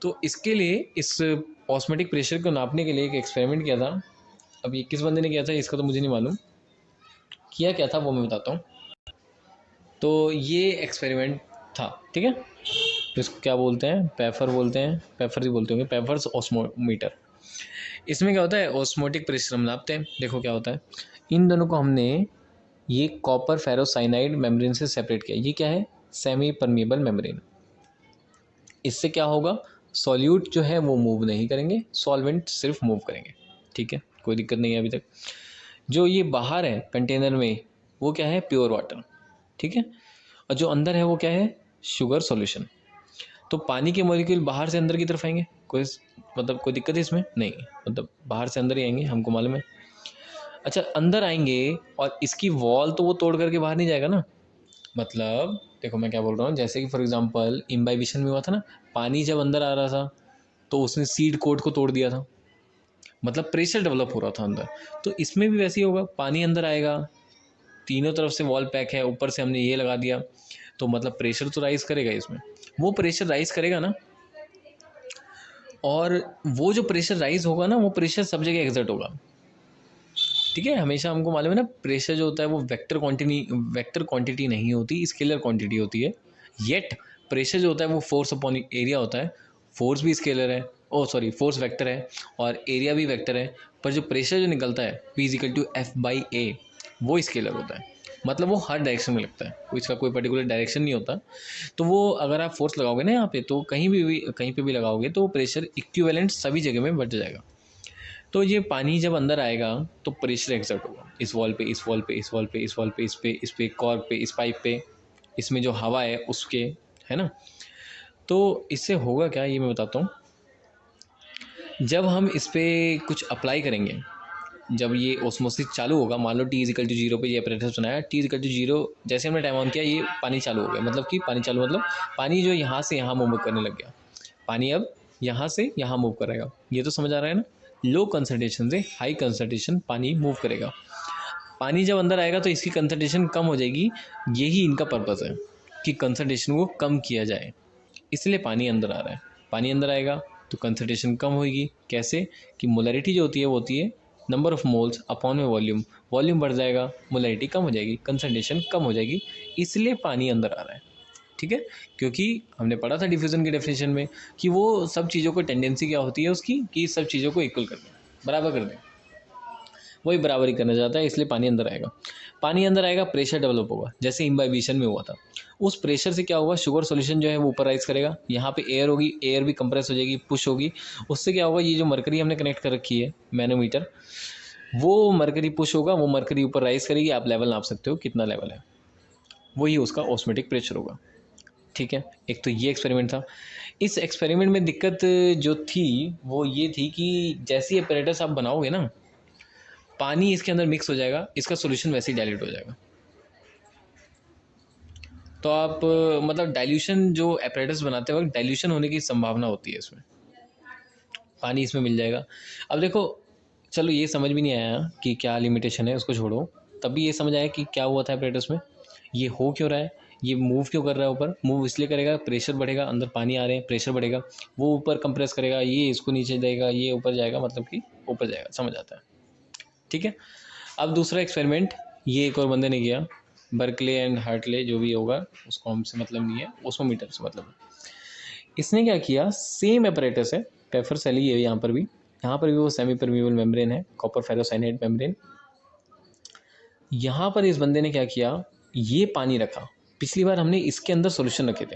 तो इसके लिए इस ऑस्मोटिक प्रेशर को नापने के लिए एक एक्सपेरिमेंट किया था। अब ये किस बंदे ने किया था इसका तो मुझे नहीं मालूम, किया क्या था वो मैं बताता हूँ। तो ये एक्सपेरिमेंट था, ठीक है। इसको क्या बोलते हैं, पेफर बोलते हैं, पेफर ही बोलते होंगे, पेफर्स ऑस्मोमीटर। इसमें क्या होता है, ऑस्मोटिक प्रेशर हम नापते हैं। देखो क्या होता है, इन दोनों को हमने ये कॉपर फेरोसाइनाइड मेम्ब्रेन से सेपरेट किया। ये क्या है, सेमी परमिएबल मेम्ब्रेन। इससे क्या होगा, सॉल्यूट जो है वो मूव नहीं करेंगे, सॉल्वेंट सिर्फ मूव करेंगे, ठीक है, कोई दिक्कत नहीं है अभी तक। जो ये बाहर है कंटेनर में वो क्या है, प्योर वाटर, ठीक है, और जो अंदर है वो क्या है, शुगर सॉल्यूशन। तो पानी के मॉलिक्यूल बाहर से अंदर की तरफ आएंगे, कोई मतलब कोई दिक्कत है इसमें नहीं, मतलब बाहर से अंदर ही आएंगे, हमको मालूम है। अच्छा, अंदर आएंगे और इसकी वॉल तो वो तोड़ करके बाहर नहीं जाएगा ना, मतलब देखो मैं क्या बोल रहा हूँ, जैसे कि फॉर एग्जांपल इम्बाइबिशन में हुआ था ना, पानी जब अंदर आ रहा था तो उसने सीड कोट को तोड़ दिया था, मतलब प्रेशर डेवलप हो रहा था अंदर। तो इसमें भी वैसे ही होगा, पानी अंदर आएगा, तीनों तरफ से वॉल पैक है, ऊपर से हमने ये लगा दिया, तो मतलब प्रेशर तो राइज करेगा इसमें, वो प्रेशर राइज करेगा ना, और वो जो प्रेशर राइज होगा ना वो प्रेशर सब जगह एग्जर्ट होगा, ठीक है। हमेशा हमको मालूम है ना, प्रेशर जो होता है वो वेक्टर क्वांटिटी नहीं होती, स्केलर क्वांटिटी होती है। येट प्रेशर जो होता है वो फोर्स अपॉन एरिया होता है, फोर्स भी स्केलर है, ओ सॉरी फोर्स वेक्टर है और एरिया भी वेक्टर है, पर जो प्रेशर जो निकलता है P=F/A वो स्केलर होता है, मतलब वो हर डायरेक्शन में लगता है, कोई इसका कोई पर्टिकुलर डायरेक्शन नहीं होता। तो वो अगर आप फोर्स लगाओगे ना यहाँ पे, तो कहीं पे भी लगाओगे तो प्रेशर इक्विवेलेंट सभी जगह में बढ़ जाएगा। तो ये पानी जब अंदर आएगा तो प्रेशर एक्सर्ट होगा, इस वॉल पे, इस वॉल पे, इस वॉल पे, इस वॉल पे, इस पे कॉर्क पे, इस पाइप पे, इसमें जो हवा है उसके, है ना। तो इससे होगा क्या ये मैं बताता हूँ। जब हम इस पर कुछ अप्लाई करेंगे, जब ये ऑस्मोसिस चालू होगा, मान लो T=0 पे ये अपरेटस बनाया, T=0 जैसे हमने टाइम ऑन किया ये पानी चालू हो गया, मतलब कि पानी चालू मतलब पानी जो यहाँ से यहाँ मूव करने लग गया, पानी अब यहाँ से यहाँ मूव करेगा, ये तो समझ आ रहा है ना। लो कंसंट्रेशन से हाई कंसंट्रेशन पानी मूव करेगा। पानी जब अंदर आएगा तो इसकी कंसंट्रेशन कम हो जाएगी, यही इनका पर्पस है कि कंसंट्रेशन को कम किया जाए, इसलिए पानी अंदर आ रहा है। पानी अंदर आएगा तो कंसंट्रेशन कम होगी, कैसे कि मोलैरिटी जो होती है वो होती है नंबर ऑफ मोल्स अपॉन में वॉल्यूम, वॉल्यूम बढ़ जाएगा, मोलैरिटी कम हो जाएगी, कंसंट्रेशन कम हो जाएगी, इसलिए पानी अंदर आ रहा है। ठीक है, क्योंकि हमने पढ़ा था डिफ्यूजन की डेफिनेशन में कि वो सब चीज़ों को टेंडेंसी क्या होती है उसकी, कि सब चीज़ों को इक्वल कर दें, बराबर कर दें, वही बराबरी करना चाहता है, इसलिए पानी अंदर आएगा। पानी अंदर आएगा, प्रेशर डेवलप होगा, जैसे इम्बाइबिशन में हुआ था। उस प्रेशर से क्या होगा, शुगर सॉल्यूशन जो है वो ऊपर राइज करेगा, यहाँ पे एयर होगी, एयर भी कंप्रेस हो जाएगी, पुश होगी, उससे क्या होगा, ये जो मरकरी हमने कनेक्ट कर रखी है मैनोमीटर, वो मरकरी पुश होगा, वो मरकरी ऊपर राइज करेगी, आप लेवल नाप सकते हो कितना लेवल है, वही उसका ऑस्मोटिक प्रेशर होगा। ठीक है, एक तो ये एक्सपेरिमेंट था। इस एक्सपेरिमेंट में दिक्कत जो थी वो ये थी कि जैसे ही अपैरेटस आप बनाओगे ना, पानी इसके अंदर मिक्स हो जाएगा, इसका सॉल्यूशन वैसे ही डाइल्यूट हो जाएगा। तो आप मतलब डाइल्यूशन जो अपैरेटस बनाते वक्त डाइल्यूशन होने की संभावना होती है इसमें, पानी इसमें मिल जाएगा। अब देखो, चलो ये समझ भी नहीं आया कि क्या लिमिटेशन है, उसको छोड़ो, तब भी ये समझ आया कि क्या हुआ था अपैरेटस में, ये हो क्यों रहा है, ये मूव क्यों कर रहा है ऊपर, मूव इसलिए करेगा प्रेशर बढ़ेगा, अंदर पानी आ रहे हैं, प्रेशर बढ़ेगा, वो ऊपर कंप्रेस करेगा, ये इसको नीचे देगा, ये ऊपर जाएगा, मतलब कि ऊपर जाएगा, समझ आता है। ठीक है, अब दूसरा एक्सपेरिमेंट ये एक और बंदे ने किया, बर्कले एंड हार्टले, जो भी होगा उसको हमसे मतलब नहीं है, ओस्मोमीटर से मतलब है। इसने क्या किया, सेम अपैरेटस है, पेफर सेली है, यहाँ पर भी वो सेमी परमिएबल मेम्ब्रेन है, कॉपर फेरोसाइनाइड मेम्ब्रेन। यहाँ पर इस बंदे ने क्या किया, ये पानी रखा, पिछली बार हमने इसके अंदर सॉल्यूशन रखे थे,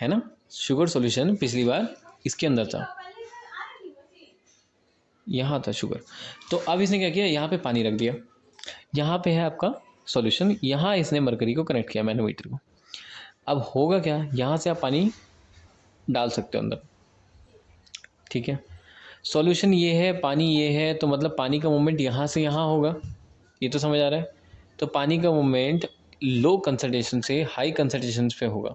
है ना, शुगर सॉल्यूशन पिछली बार इसके अंदर था, यहाँ था शुगर। तो अब इसने क्या किया, यहाँ पे पानी रख दिया, यहाँ पे है आपका सॉल्यूशन, यहाँ इसने मरकरी को कनेक्ट किया मैनोमीटर को। अब होगा क्या, यहाँ से आप पानी डाल सकते हो अंदर। ठीक है, सॉल्यूशन ये है, पानी ये है, तो मतलब पानी का मूवमेंट यहाँ से यहाँ होगा, ये तो समझ आ रहा है। तो पानी का मूवमेंट लो कंसंट्रेशन से हाई कंसंट्रेशन पे होगा,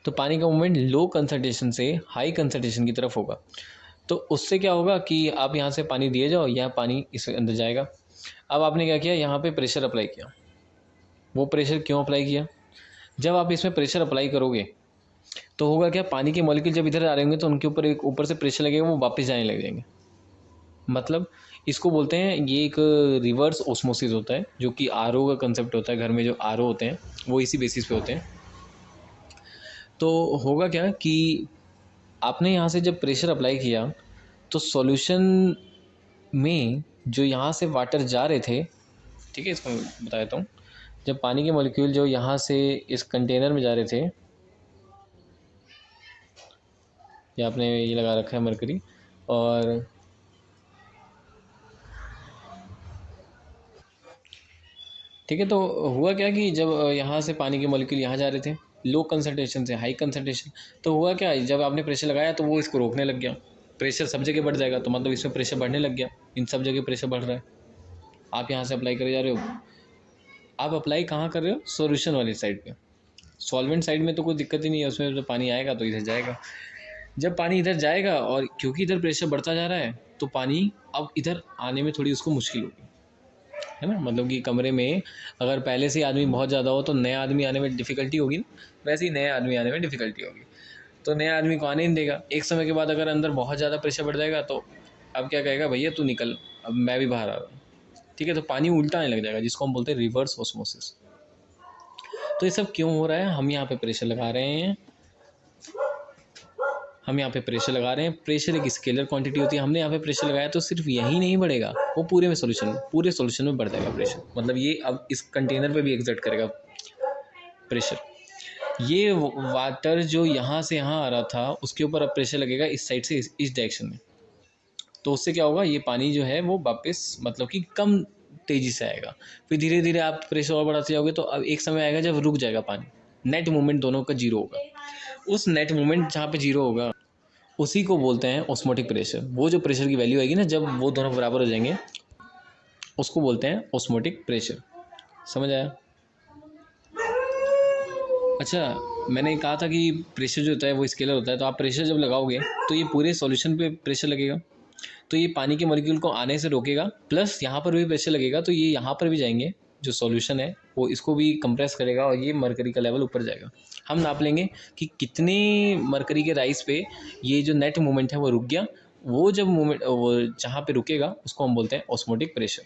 तो पानी का मूवमेंट लो कंसंट्रेशन से हाई कंसंट्रेशन की तरफ होगा। तो उससे क्या होगा कि आप यहाँ से पानी दिए जाओ, यह पानी इस अंदर जाएगा। अब आपने क्या किया, यहाँ पे प्रेशर अप्लाई किया। वो प्रेशर क्यों अप्लाई किया, जब आप इसमें प्रेशर अप्लाई करोगे तो होगा क्या, पानी के मॉलिक्यूल जब इधर आ रहे होंगे तो उनके ऊपर एक ऊपर से प्रेशर लगेगा, वो वापस जाने लग जाएंगे। मतलब इसको बोलते हैं, ये एक रिवर्स ओस्मोसिस होता है, जो कि आरओ का कंसेप्ट होता है, घर में जो आरओ होते हैं वो इसी बेसिस पे होते हैं। तो होगा क्या कि आपने यहाँ से जब प्रेशर अप्लाई किया तो सॉल्यूशन में जो यहाँ से वाटर जा रहे थे, ठीक है, इसको मैं बता देता हूँ, जब पानी के मॉलिक्यूल जो यहाँ से इस कंटेनर में जा रहे थे, या आपने ये लगा रखा है मरकरी, और ठीक है, तो हुआ क्या कि जब यहाँ से पानी के मॉलिक्यूल यहाँ जा रहे थे लो कंसंट्रेशन से हाई कंसंट्रेशन, तो हुआ क्या, जब आपने प्रेशर लगाया तो वो इसको रोकने लग गया, प्रेशर सब जगह बढ़ जाएगा, तो मतलब इसमें प्रेशर बढ़ने लग गया, इन सब जगह प्रेशर बढ़ रहा है। आप यहाँ से अप्लाई करे जा रहे हो, आप अप्लाई कहाँ कर रहे हो, सॉल्यूशन वाली साइड पे, सॉल्वेंट साइड में तो कोई दिक्कत ही नहीं है, उसमें जब पानी आएगा तो इधर जाएगा। जब पानी इधर जाएगा और क्योंकि इधर प्रेशर बढ़ता जा रहा है, तो पानी अब इधर आने में थोड़ी उसको मुश्किल होगी, है ना, मतलब कि कमरे में अगर पहले से आदमी बहुत ज़्यादा हो तो नया आदमी आने में डिफ़िकल्टी होगी ना, वैसे ही नए आदमी आने में डिफ़िकल्टी होगी, तो नया आदमी को आने नहीं देगा। एक समय के बाद अगर अंदर बहुत ज़्यादा प्रेशर बढ़ जाएगा तो अब क्या कहेगा, भैया तू निकल, अब मैं भी बाहर आ रहा हूँ। ठीक है, तो पानी उल्टा आने लग जाएगा, जिसको हम बोलते हैं रिवर्स ऑस्मोसिस। तो ये सब क्यों हो रहा है, हम यहाँ पे प्रेशर लगा रहे हैं, प्रेशर एक स्केलर क्वांटिटी होती है, हमने यहाँ पे प्रेशर लगाया तो सिर्फ यही नहीं बढ़ेगा, वो पूरे सॉल्यूशन में बढ़ जाएगा प्रेशर, मतलब ये अब इस कंटेनर पे भी एग्जर्ट करेगा प्रेशर। ये वाटर जो यहाँ से यहाँ आ रहा था उसके ऊपर अब प्रेशर लगेगा इस साइड से इस डायरेक्शन में, तो उससे क्या होगा, ये पानी जो है वो वापस मतलब कि कम तेज़ी से आएगा, फिर धीरे धीरे आप प्रेशर और बढ़ाते जाओगे तो अब एक समय आएगा जब रुक जाएगा पानी, नेट मूवमेंट दोनों का जीरो होगा। उस नेट मूवमेंट जहाँ पे जीरो होगा उसी को बोलते हैं ऑस्मोटिक प्रेशर। वो जो प्रेशर की वैल्यू आएगी ना, जब वो दोनों बराबर हो जाएंगे, उसको बोलते हैं ऑस्मोटिक प्रेशर। समझ आया? अच्छा, मैंने कहा था कि प्रेशर जो होता है वो स्केलर होता है, तो आप प्रेशर जब लगाओगे तो ये पूरे सॉल्यूशन पे प्रेशर लगेगा, तो ये पानी के मॉलिक्यूल को आने से रोकेगा, प्लस यहाँ पर भी प्रेशर लगेगा तो ये यहाँ पर भी जाएंगे, जो सॉल्यूशन है वो इसको भी कंप्रेस करेगा और ये मरकरी का लेवल ऊपर जाएगा। हम नाप लेंगे कि कितने मरकरी के राइज पे ये जो नेट मूवमेंट है वो रुक गया। वो जब मूवमेंट वो जहाँ पे रुकेगा उसको हम बोलते हैं ऑस्मोटिक प्रेशर।